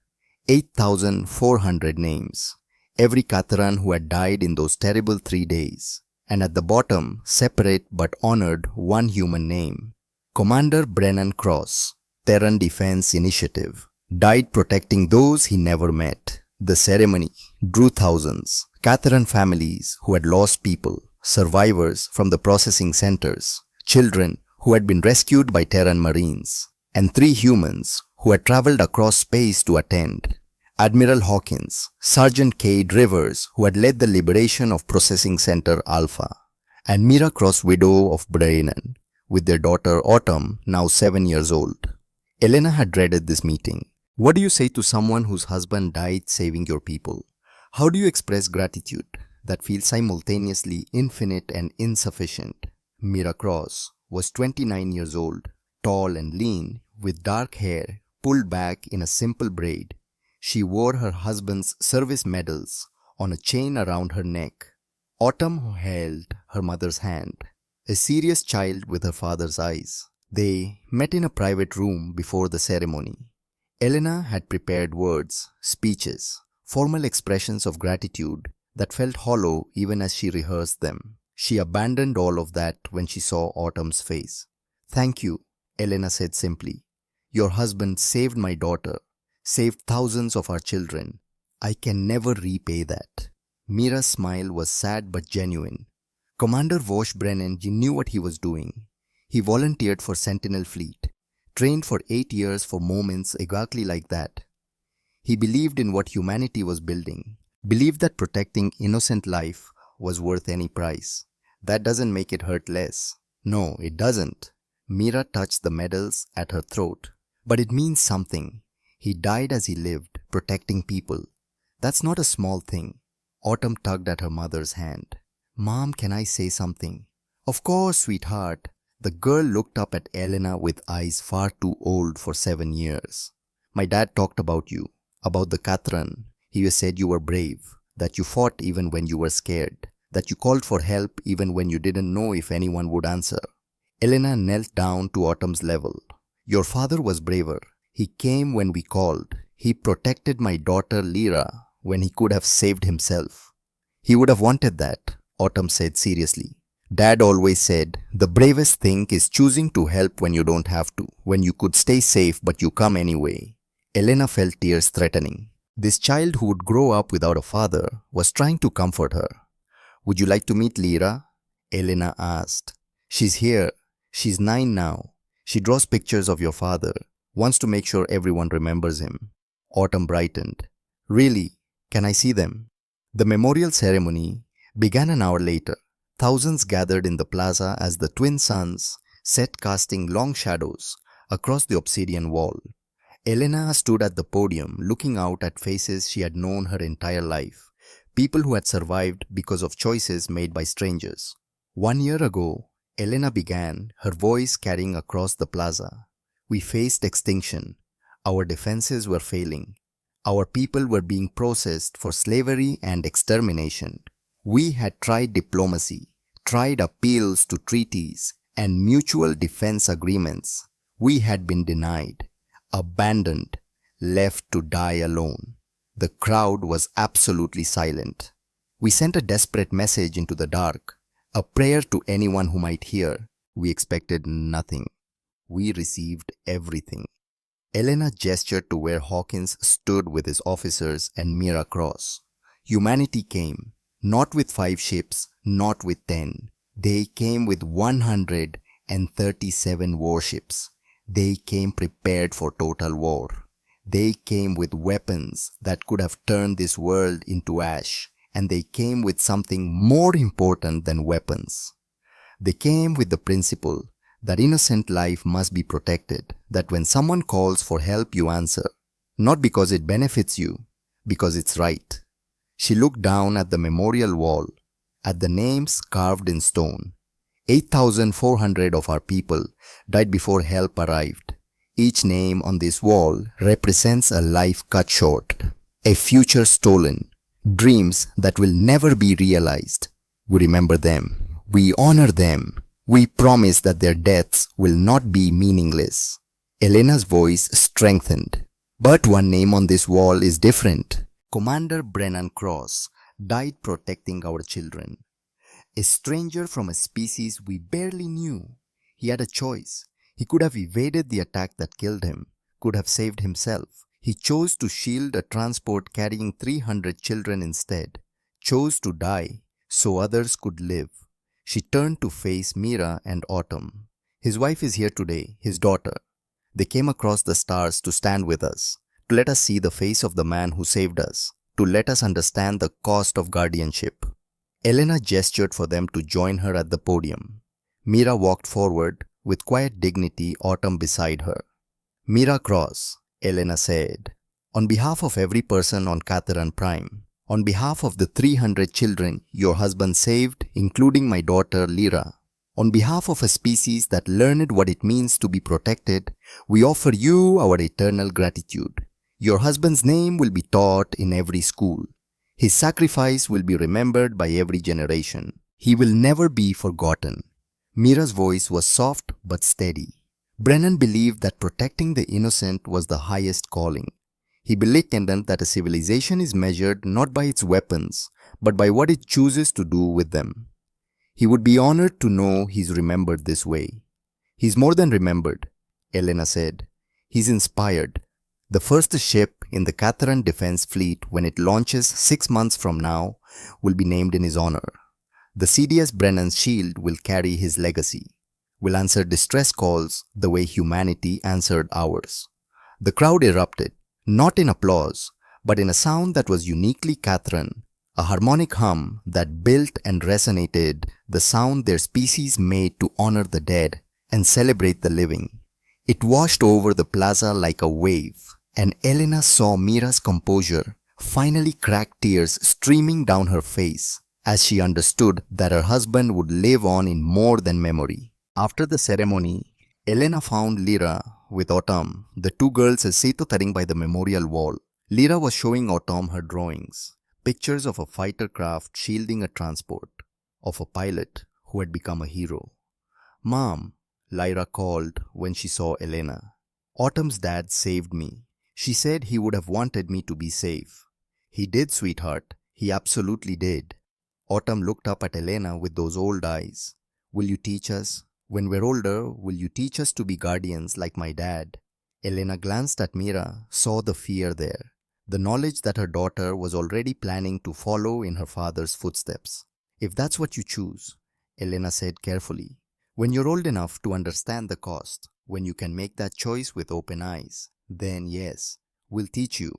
8,400 names, every Catharan who had died in those terrible 3 days, and at the bottom, separate but honored, one human name. Commander Brennan Cross, Terran Defense Initiative, died protecting those he never met. The ceremony drew thousands, Catharan families who had lost people, survivors from the processing centers, children who had been rescued by Terran Marines, and 3 humans who had traveled across space to attend. Admiral Hawkins, Sergeant Cade Rivers, who had led the liberation of Processing Center Alpha, and Mira Cross, widow of Brennan, with their daughter Autumn, now 7 years old. Elena had dreaded this meeting. What do you say to someone whose husband died saving your people? How do you express gratitude that feels simultaneously infinite and insufficient? Mira Cross was 29 years old, tall and lean, with dark hair pulled back in a simple braid. She wore her husband's service medals on a chain around her neck. Autumn held her mother's hand, a serious child with her father's eyes. They met in a private room before the ceremony. Elena had prepared words, speeches, formal expressions of gratitude that felt hollow even as she rehearsed them. She abandoned all of that when she saw Autumn's face. Thank you, Elena said simply. Your husband saved my daughter, saved thousands of our children. I can never repay that. Mira's smile was sad but genuine. Commander Vosh Brennan knew what he was doing. He volunteered for Sentinel Fleet, trained for 8 years for moments exactly like that. He believed in what humanity was building, believed that protecting innocent life was worth any price. That doesn't make it hurt less. No, it doesn't. Mira touched the medals at her throat. But it means something. He died as he lived, protecting people. That's not a small thing. Autumn tugged at her mother's hand. Mom, can I say something? Of course, sweetheart. The girl looked up at Elena with eyes far too old for 7 years. My dad talked about you, about the Catharan. He said you were brave, that you fought even when you were scared, that you called for help even when you didn't know if anyone would answer. Elena knelt down to Autumn's level. Your father was braver. He came when we called. He protected my daughter Lyra when he could have saved himself. He would have wanted that, Autumn said seriously. Dad always said, the bravest thing is choosing to help when you don't have to, when you could stay safe but you come anyway. Elena felt tears threatening. This child who would grow up without a father was trying to comfort her. Would you like to meet Lyra? Elena asked. She's here. She's 9 now. She draws pictures of your father, wants to make sure everyone remembers him. Autumn brightened. Really? Can I see them? The memorial ceremony began an hour later. Thousands gathered in the plaza as the twin suns set casting long shadows across the obsidian wall. Elena stood at the podium looking out at faces she had known her entire life, people who had survived because of choices made by strangers. 1 year ago, Elena began, her voice carrying across the plaza. We faced extinction. Our defenses were failing. Our people were being processed for slavery and extermination. We had tried diplomacy, tried appeals to treaties and mutual defense agreements. We had been denied, abandoned, left to die alone. The crowd was absolutely silent. We sent a desperate message into the dark, a prayer to anyone who might hear. We expected nothing. We received everything. Elena gestured to where Hawkins stood with his officers and Mira Cross. Humanity came, not with 5 ships, not with 10. They came with 137 warships. They came prepared for total war. They came with weapons that could have turned this world into ash, and they came with something more important than weapons. They came with the principle that innocent life must be protected, that when someone calls for help you answer, not because it benefits you, because it's right. She looked down at the memorial wall, at the names carved in stone. 8,400 of our people died before help arrived. Each name on this wall represents a life cut short, a future stolen, dreams that will never be realized. We remember them. We honor them. We promise that their deaths will not be meaningless. Elena's voice strengthened. But one name on this wall is different. Commander Brennan Cross died protecting our children. A stranger from a species we barely knew. He had a choice. He could have evaded the attack that killed him, could have saved himself. He chose to shield a transport carrying 300 children instead, chose to die so others could live. She turned to face Mira and Autumn. His wife is here today, his daughter. They came across the stars to stand with us, to let us see the face of the man who saved us, to let us understand the cost of guardianship. Elena gestured for them to join her at the podium. Mira walked forward, with quiet dignity, Autumn beside her. Mira Cross, Elena said, on behalf of every person on Catharan Prime, on behalf of the 300 children your husband saved, including my daughter Lyra, on behalf of a species that learned what it means to be protected, we offer you our eternal gratitude. Your husband's name will be taught in every school. His sacrifice will be remembered by every generation. He will never be forgotten. Mira's voice was soft but steady. Brennan believed that protecting the innocent was the highest calling. He believed that a civilization is measured not by its weapons, but by what it chooses to do with them. He would be honored to know he's remembered this way. He's more than remembered, Elena said. He's inspired. The first ship in the Catharan Defense Fleet, when it launches 6 months from now, will be named in his honor. The CDS Brennan's shield will carry his legacy, will answer distress calls the way humanity answered ours. The crowd erupted, not in applause, but in a sound that was uniquely Catharan, a harmonic hum that built and resonated the sound their species made to honor the dead and celebrate the living. It washed over the plaza like a wave, and Elena saw Mira's composure finally crack, tears streaming down her face as she understood that her husband would live on in more than memory. After the ceremony, Elena found Lyra with Autumn, the 2 girls sitting by the memorial wall. Lyra was showing Autumn her drawings, pictures of a fighter craft shielding a transport, of a pilot who had become a hero. "Mom," Lyra called when she saw Elena. "Autumn's dad saved me. She said he would have wanted me to be safe." "He did, sweetheart. He absolutely did." Autumn looked up at Elena with those old eyes. "Will you teach us? When we're older, will you teach us to be guardians like my dad?" Elena glanced at Mira, saw the fear there, the knowledge that her daughter was already planning to follow in her father's footsteps. "If that's what you choose," Elena said carefully, "when you're old enough to understand the cost, when you can make that choice with open eyes, then yes, we'll teach you."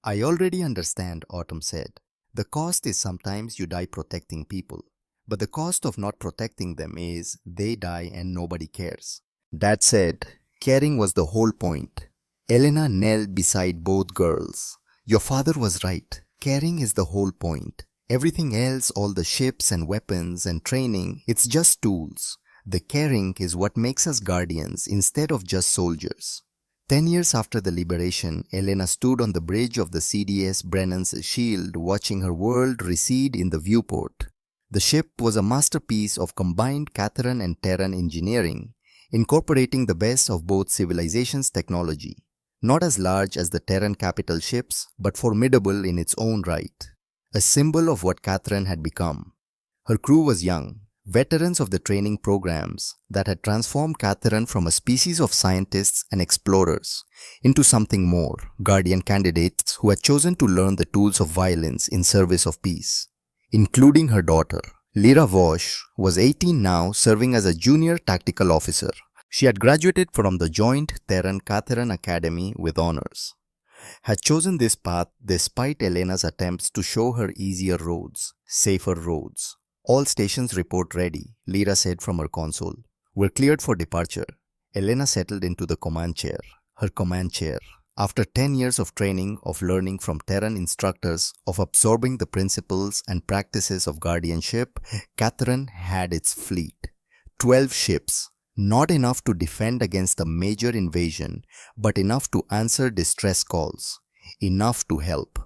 "I already understand," Autumn said. "The cost is sometimes you die protecting people, But the cost of not protecting them is they die and nobody cares. Dad said, caring was the whole point. Elena knelt beside both girls. Your father was right. Caring is the whole point. Everything else, all the ships and weapons and training, it's just tools. The caring is what makes us guardians instead of just soldiers. 10 years after the liberation, Elena stood on the bridge of the CDS Brennan's Shield watching her world recede in the viewport. The ship was a masterpiece of combined Catharan and Terran engineering, incorporating the best of both civilizations' technology. Not as large as the Terran capital ships, but formidable in its own right. A symbol of what Catharan had become. Her crew was young, veterans of the training programs that had transformed Catharan from a species of scientists and explorers into something more, guardian candidates who had chosen to learn the tools of violence in service of peace. Including her daughter. Lyra Vosh was 18 now, serving as a junior tactical officer. She had graduated from the joint Terran-Catharan Academy with honors. Had chosen this path despite Elena's attempts to show her easier roads, safer roads. All stations report ready, Lyra said from her console. We're cleared for departure. Elena settled into the command chair. Her command chair. After 10 years of training, of learning from Terran instructors, of absorbing the principles and practices of guardianship, Catharan had its fleet. 12 ships. Not enough to defend against a major invasion, but enough to answer distress calls. Enough to help.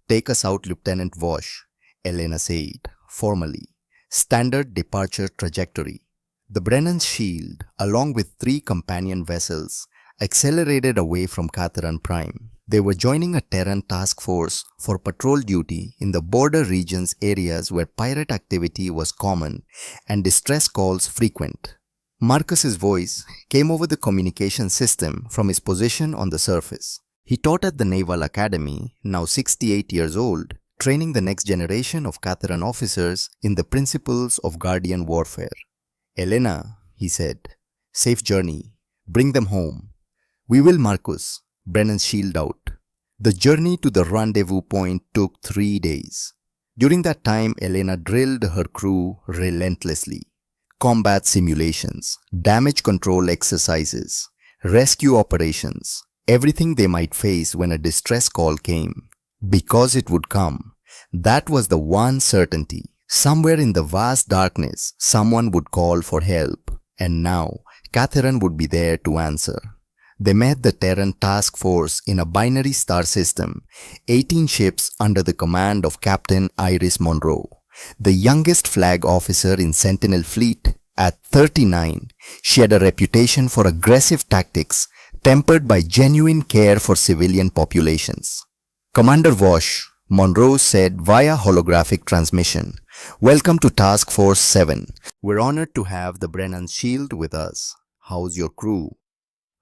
Take us out, Lieutenant Vosh, Elena said, formally. Standard departure trajectory. The Brennan's Shield, along with 3 companion vessels, accelerated away from Catharan Prime. They were joining a Terran task force for patrol duty in the border regions areas where pirate activity was common and distress calls frequent. Marcus's voice came over the communication system from his position on the surface. He taught at the Naval Academy, now 68 years old, training the next generation of Catharan officers in the principles of guardian warfare. Elena, he said, safe journey. Bring them home. We will, Marcus. Brennan's shield out. The journey to the rendezvous point took 3 days. During that time, Elena drilled her crew relentlessly. Combat simulations, damage control exercises, rescue operations, everything they might face when a distress call came. Because it would come. That was the one certainty. Somewhere in the vast darkness, someone would call for help. And now, Catharan would be there to answer. They met the Terran task force in a binary star system, 18 ships under the command of Captain Iris Monroe, the youngest flag officer in Sentinel Fleet. At 39, she had a reputation for aggressive tactics tempered by genuine care for civilian populations. Commander Vosh, Monroe said via holographic transmission, "Welcome to Task Force 7. We're honored to have the Brennan's Shield with us. How's your crew?"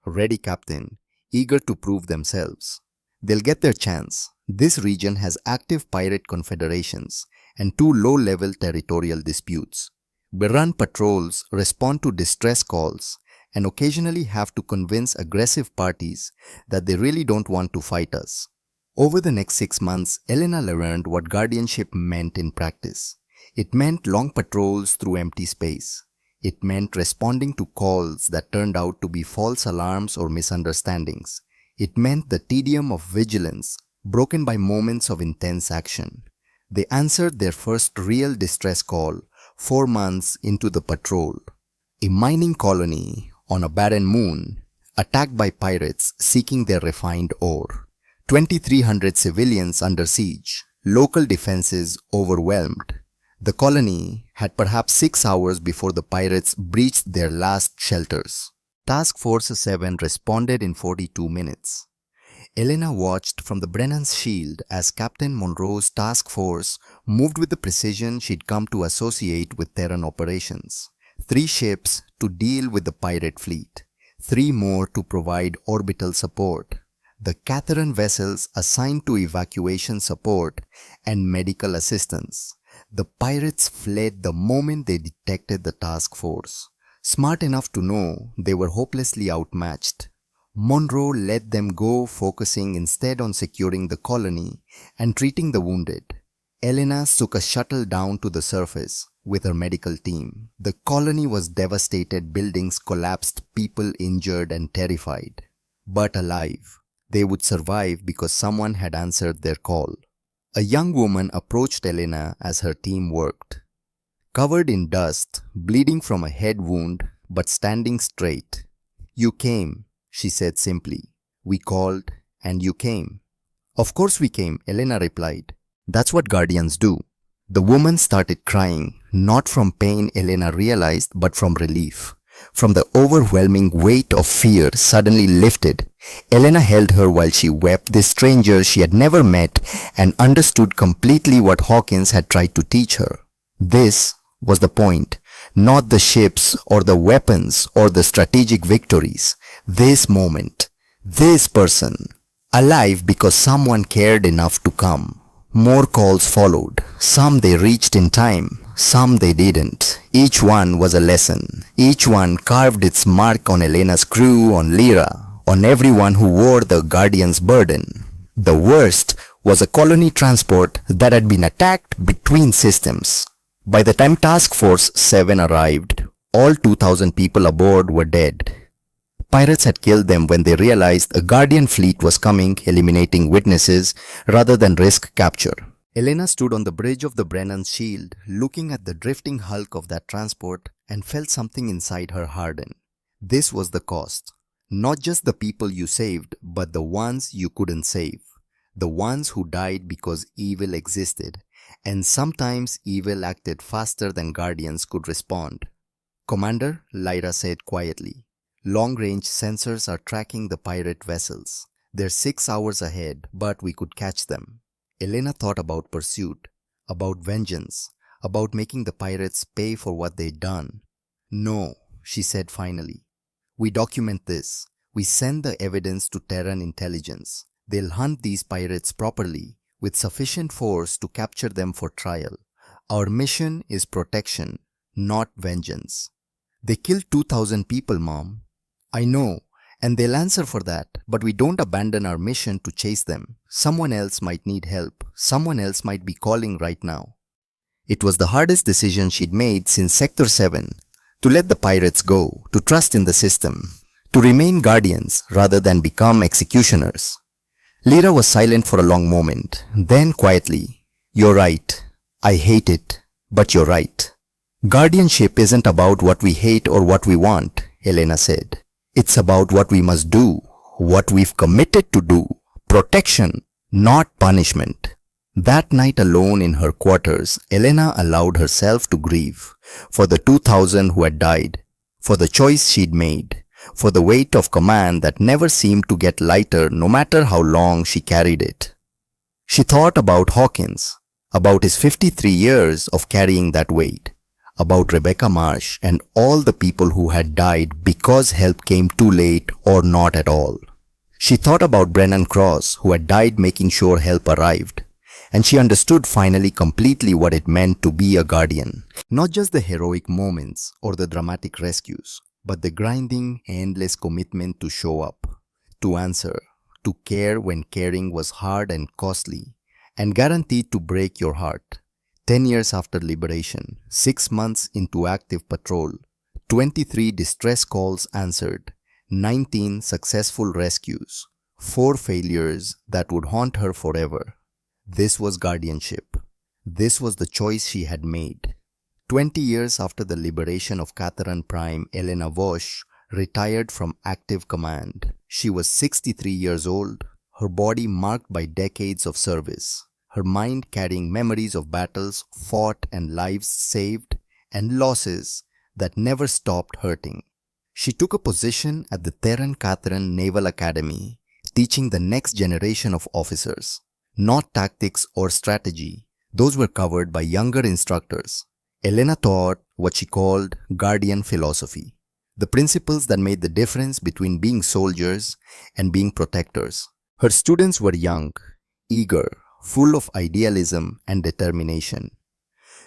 "Ready, Captain, eager to prove themselves. They'll get their chance. This region has active pirate confederations and 2 low-level territorial disputes. We run patrols, respond to distress calls, and occasionally have to convince aggressive parties that they really don't want to fight us." Over the next 6 months, Elena learned what guardianship meant in practice. It meant long patrols through empty space. It meant responding to calls that turned out to be false alarms or misunderstandings. It meant the tedium of vigilance, broken by moments of intense action. They answered their first real distress call 4 months into the patrol. A mining colony on a barren moon, attacked by pirates seeking their refined ore. 2,300 civilians under siege, local defenses overwhelmed. The colony had perhaps 6 hours before the pirates breached their last shelters. Task Force 7 responded in 42 minutes. Elena watched from the Brennan's Shield as Captain Monroe's task force moved with the precision she'd come to associate with Terran operations. 3 ships to deal with the pirate fleet, 3 more to provide orbital support, the Catharan vessels assigned to evacuation support and medical assistance. The pirates fled the moment they detected the task force. Smart enough to know they were hopelessly outmatched, Monroe let them go, focusing instead on securing the colony and treating the wounded. Elena took a shuttle down to the surface, with her medical team. The colony was devastated, buildings collapsed, people injured and terrified. But alive. They would survive because someone had answered their call. A young woman approached Elena as her team worked. Covered in dust, bleeding from a head wound, but standing straight. "You came," she said simply. "We called, and you came." "Of course we came," Elena replied. "That's what guardians do." The woman started crying, not from pain, Elena realized, but from relief. From the overwhelming weight of fear suddenly lifted. Elena held her while she wept, this stranger she had never met, and understood completely what Hawkins had tried to teach her. This was the point, not the ships or the weapons or the strategic victories. This moment, this person, alive because someone cared enough to come. More calls followed. Some they reached in time, some they didn't. Each one was a lesson. Each one carved its mark on Elena's crew, on Lyra, on everyone who wore the Guardian's burden. The worst was a colony transport that had been attacked between systems. By the time Task Force 7 arrived, all 2,000 people aboard were dead. Pirates had killed them when they realized a Guardian fleet was coming, eliminating witnesses rather than risk capture. Elena stood on the bridge of the Brennan's shield, looking at the drifting hulk of that transport, and felt something inside her harden. This was the cost. Not just the people you saved, but the ones you couldn't save. The ones who died because evil existed, and sometimes evil acted faster than Guardians could respond. "Commander," Lyra said quietly, "long-range sensors are tracking the pirate vessels. They're 6 hours ahead, but we could catch them." Elena thought about pursuit, about vengeance, about making the pirates pay for what they'd done. "No," she said finally. "We document this. We send the evidence to Terran intelligence. They'll hunt these pirates properly, with sufficient force to capture them for trial. Our mission is protection, not vengeance." "They killed 2,000 people, Mom." "I know, and they'll answer for that, but we don't abandon our mission to chase them. Someone else might need help. Someone else might be calling right now." It was the hardest decision she'd made since Sector 7, to let the pirates go, to trust in the system, to remain guardians rather than become executioners. Lyra was silent for a long moment, then quietly, "You're right. I hate it, but you're right." "Guardianship isn't about what we hate or what we want," Elena said. "It's about what we must do, what we've committed to do. Protection, not punishment." That night alone in her quarters, Elena allowed herself to grieve for the 2,000 who had died, for the choice she'd made, for the weight of command that never seemed to get lighter no matter how long she carried it. She thought about Hawkins, about his 53 years of carrying that weight, about Rebecca Marsh and all the people who had died because help came too late or not at all. She thought about Brennan Cross, who had died making sure help arrived, and she understood finally completely what it meant to be a guardian. Not just the heroic moments or the dramatic rescues, but the grinding, endless commitment to show up, to answer, to care when caring was hard and costly, and guaranteed to break your heart. 10 years after liberation, 6 months into active patrol, 23 distress calls answered, 19 successful rescues, 4 failures that would haunt her forever. This was guardianship. This was the choice she had made. 20 years after the liberation of Catharan Prime, Elena Vosch retired from active command. She was 63 years old, her body marked by decades of service, her mind carrying memories of battles fought and lives saved and losses that never stopped hurting. She took a position at the Terran Catharan Naval Academy, teaching the next generation of officers. Not tactics or strategy, those were covered by younger instructors. Elena taught what she called guardian philosophy, the principles that made the difference between being soldiers and being protectors. Her students were young, eager, full of idealism and determination.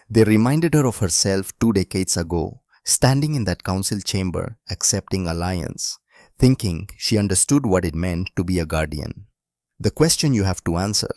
They reminded her of herself 2 decades ago, standing in that council chamber, accepting alliance, thinking she understood what it meant to be a guardian. "The question you have to answer,"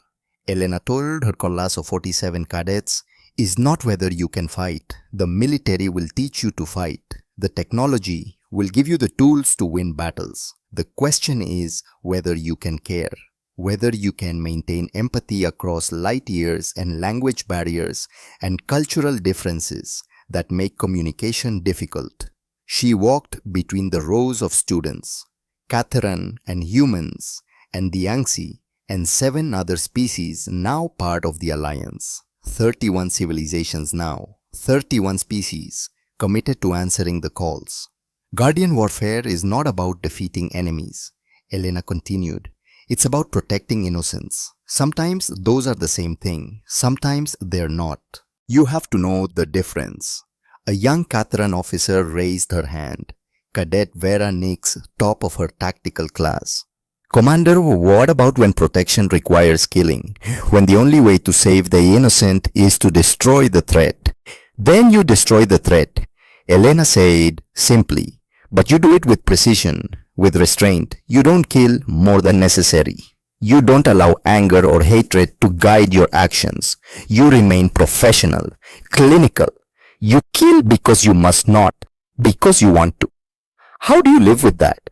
Elena told her class of 47 cadets, is not whether you can fight. The military will teach you to fight. The technology will give you the tools to win battles. The question is whether you can care, whether you can maintain empathy across light years and language barriers and cultural differences that make communication difficult. She walked between the rows of students, Catherine and humans, and the Yangtze and 7 other species now part of the alliance. 31 civilizations now, 31 species committed to answering the calls. Guardian warfare is not about defeating enemies, Elena continued. It's about protecting innocence. Sometimes those are the same thing, sometimes they're not. You have to know the difference. A young Catherine officer raised her hand. Cadet Vera Nix, top of her tactical class. Commander, what about when protection requires killing? When the only way to save the innocent is to destroy the threat. Then you destroy the threat. Elena said simply, but you do it with precision, with restraint. You don't kill more than necessary. You don't allow anger or hatred to guide your actions. You remain professional, clinical. You kill because you must not, because you want to. How do you live with that?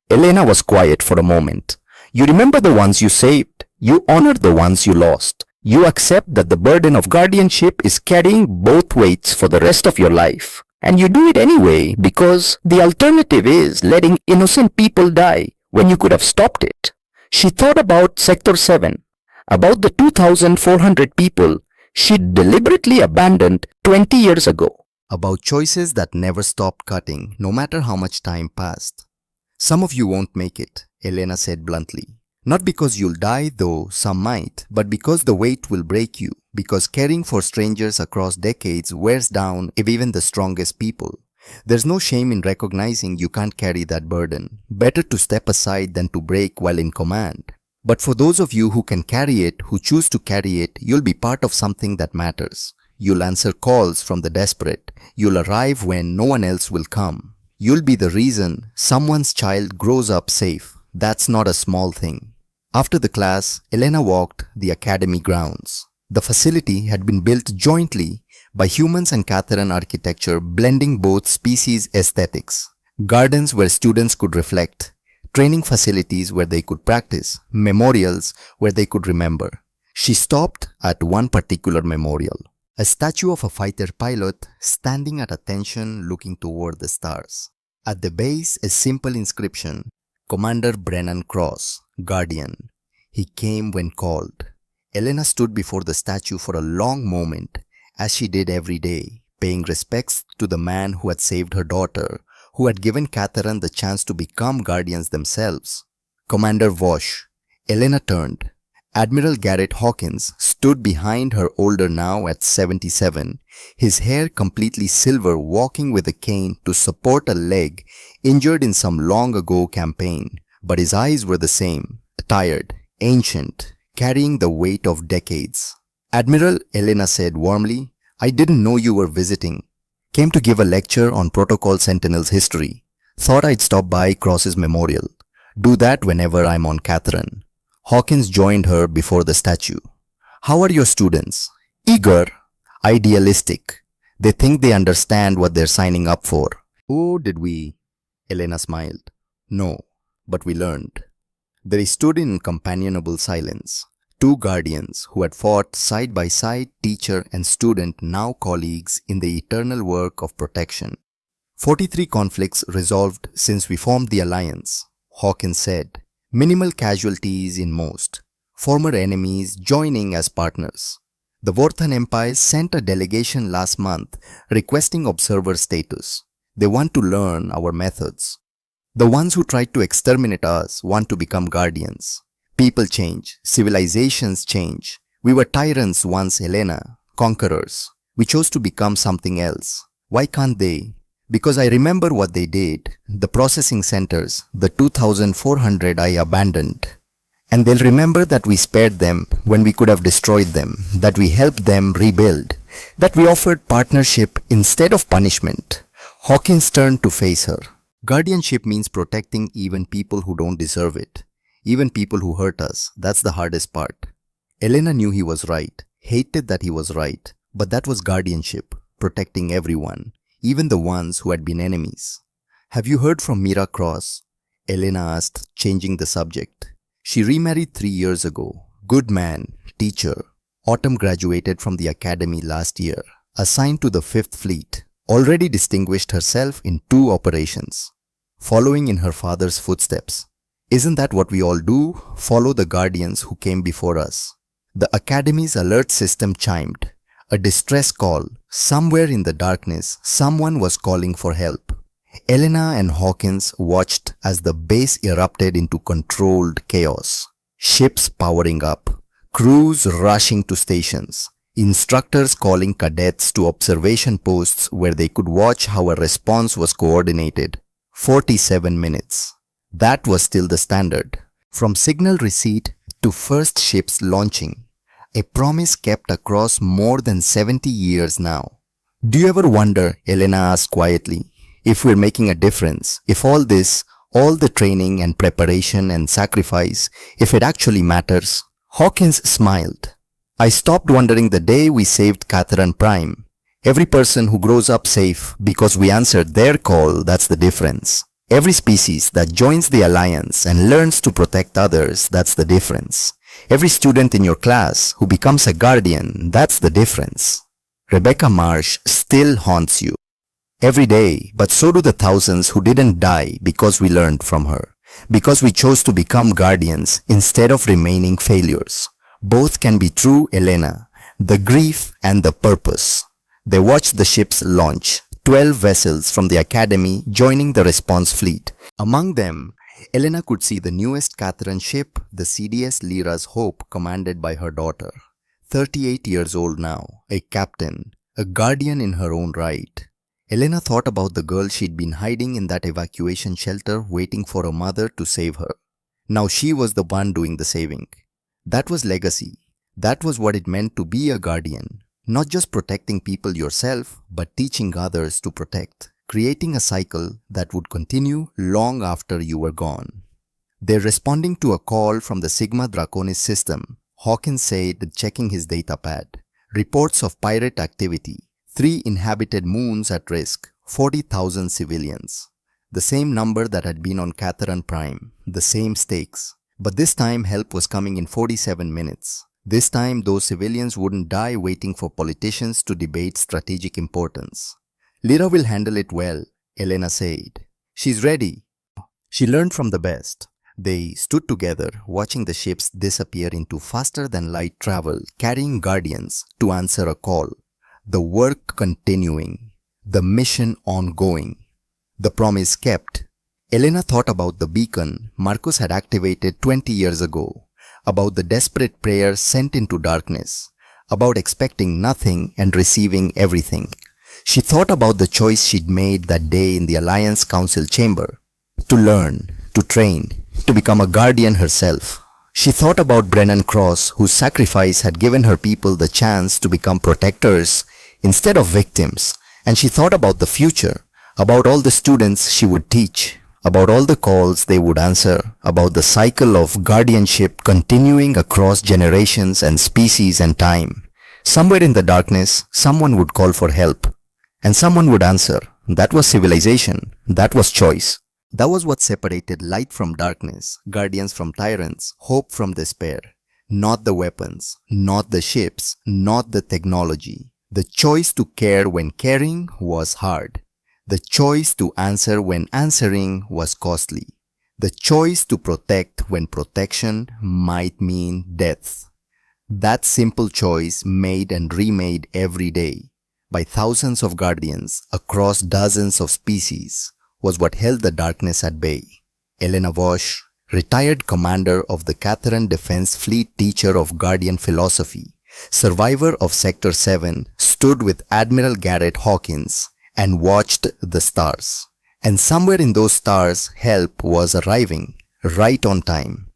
Elena was quiet for a moment. You remember the ones you saved. You honor the ones you lost. You accept that the burden of guardianship is carrying both weights for the rest of your life. And you do it anyway because the alternative is letting innocent people die when you could have stopped it. She thought about Sector 7, about the 2,400 people she deliberately abandoned 20 years ago. About choices that never stopped cutting, no matter how much time passed. Some of you won't make it, Elena said bluntly. Not because you'll die, though some might, but because the weight will break you, because caring for strangers across decades wears down even the strongest people. There's no shame in recognizing you can't carry that burden. Better to step aside than to break while in command. But for those of you who can carry it, who choose to carry it, you'll be part of something that matters. You'll answer calls from the desperate. You'll arrive when no one else will come. You'll be the reason someone's child grows up safe. That's not a small thing. After the class, Elena walked the academy grounds. The facility had been built jointly by humans and Catherine architecture, blending both species aesthetics. Gardens where students could reflect, training facilities where they could practice, memorials where they could remember. She stopped at one particular memorial. A statue of a fighter pilot standing at attention looking toward the stars. At the base, a simple inscription, Commander Brennan Cross, Guardian. He came when called. Elena stood before the statue for a long moment, as she did every day, paying respects to the man who had saved her daughter, who had given Catherine the chance to become guardians themselves. Commander Vosh. Elena turned. Admiral Garrett Hawkins stood behind her, older now at 77, his hair completely silver, walking with a cane to support a leg injured in some long ago campaign. But his eyes were the same, tired, ancient, carrying the weight of decades. Admiral, Elena said warmly, I didn't know you were visiting. Came to give a lecture on Protocol Sentinel's history. Thought I'd stop by Cross's memorial. Do that whenever I'm on Catherine. Hawkins joined her before the statue. How are your students? Eager, idealistic. They think they understand what they're signing up for. Oh, did we? Elena smiled. No, but we learned. They stood in companionable silence. 2 guardians who had fought side by side, teacher and student, now colleagues in the eternal work of protection. 43 conflicts resolved since we formed the alliance, Hawkins said. Minimal casualties in most. Former enemies joining as partners. The Vorthan Empire sent a delegation last month requesting observer status. They want to learn our methods. The ones who tried to exterminate us want to become guardians. People change. Civilizations change. We were tyrants once, Elena. Conquerors. We chose to become something else. Why can't they? Because I remember what they did. The processing centers, the 2,400 I abandoned. And they'll remember that we spared them when we could have destroyed them. That we helped them rebuild. That we offered partnership instead of punishment. Hawkins turned to face her. Guardianship means protecting even people who don't deserve it. Even people who hurt us. That's the hardest part. Elena knew he was right, hated that he was right, But that was guardianship, protecting everyone, even the ones who had been enemies. Have you heard from Mira Cross? Elena asked, changing the subject. She remarried 3 years ago. Good man, teacher. Autumn graduated from the academy last year, assigned to the 5th Fleet, already distinguished herself in 2 operations, following in her father's footsteps. Isn't that what we all do? Follow the guardians who came before us. The academy's alert system chimed. A distress call. Somewhere in the darkness, someone was calling for help. Elena and Hawkins watched as the base erupted into controlled chaos. Ships powering up, crews rushing to stations, instructors calling cadets to observation posts where they could watch how a response was coordinated. 47 minutes. That was still the standard. From signal receipt to first ships launching. A promise kept across more than 70 years now. Do you ever wonder, Elena asked quietly, if we're making a difference, if all this, all the training and preparation and sacrifice, if it actually matters? Hawkins smiled. I stopped wondering the day we saved Catherine Prime. Every person who grows up safe because we answered their call, that's the difference. Every species that joins the alliance and learns to protect others, that's the difference. Every student in your class who becomes a guardian, that's the difference. Rebecca Marsh still haunts you. Every day, but so do the thousands who didn't die because we learned from her. Because we chose to become guardians instead of remaining failures. Both can be true, Elena. The grief and the purpose. They watched the ships launch. 12 vessels from the academy joining the response fleet. Among them, Elena could see the newest Catherine ship, the CDS Lyra's Hope, commanded by her daughter. 38 years old now, a captain, a guardian in her own right. Elena thought about the girl she'd been hiding in that evacuation shelter waiting for a mother to save her. Now she was the one doing the saving. That was legacy. That was what it meant to be a guardian. Not just protecting people yourself, but teaching others to protect. Creating a cycle that would continue long after you were gone. They're responding to a call from the Sigma Draconis system, Hawkins said, checking his data pad. Reports of pirate activity. 3 inhabited moons at risk. 40,000 civilians. The same number that had been on Catherine Prime. The same stakes. But this time help was coming in 47 minutes. This time those civilians wouldn't die waiting for politicians to debate strategic importance. Lyra will handle it well, Elena said. She's ready. She learned from the best. They stood together, watching the ships disappear into faster-than-light travel, carrying guardians to answer a call. The work continuing. The mission ongoing. The promise kept. Elena thought about the beacon Marcus had activated 20 years ago, about the desperate prayer sent into darkness, about expecting nothing and receiving everything. She thought about the choice she'd made that day in the Alliance Council chamber, to learn, to train, to become a guardian herself. She thought about Brennan Cross, whose sacrifice had given her people the chance to become protectors instead of victims. And she thought about the future, about all the students she would teach, about all the calls they would answer, about the cycle of guardianship continuing across generations and species and time. Somewhere in the darkness, someone would call for help. And someone would answer. That was civilization. That was choice. That was what separated light from darkness, guardians from tyrants, hope from despair. Not the weapons, not the ships, not the technology. The choice to care when caring was hard. The choice to answer when answering was costly. The choice to protect when protection might mean death. That simple choice made and remade every day by thousands of guardians across dozens of species was what held the darkness at bay. Elena Vosch, retired commander of the Catherine Defense Fleet, teacher of Guardian philosophy, survivor of Sector 7, stood with Admiral Garrett Hawkins and watched the stars. And somewhere in those stars, help was arriving, right on time.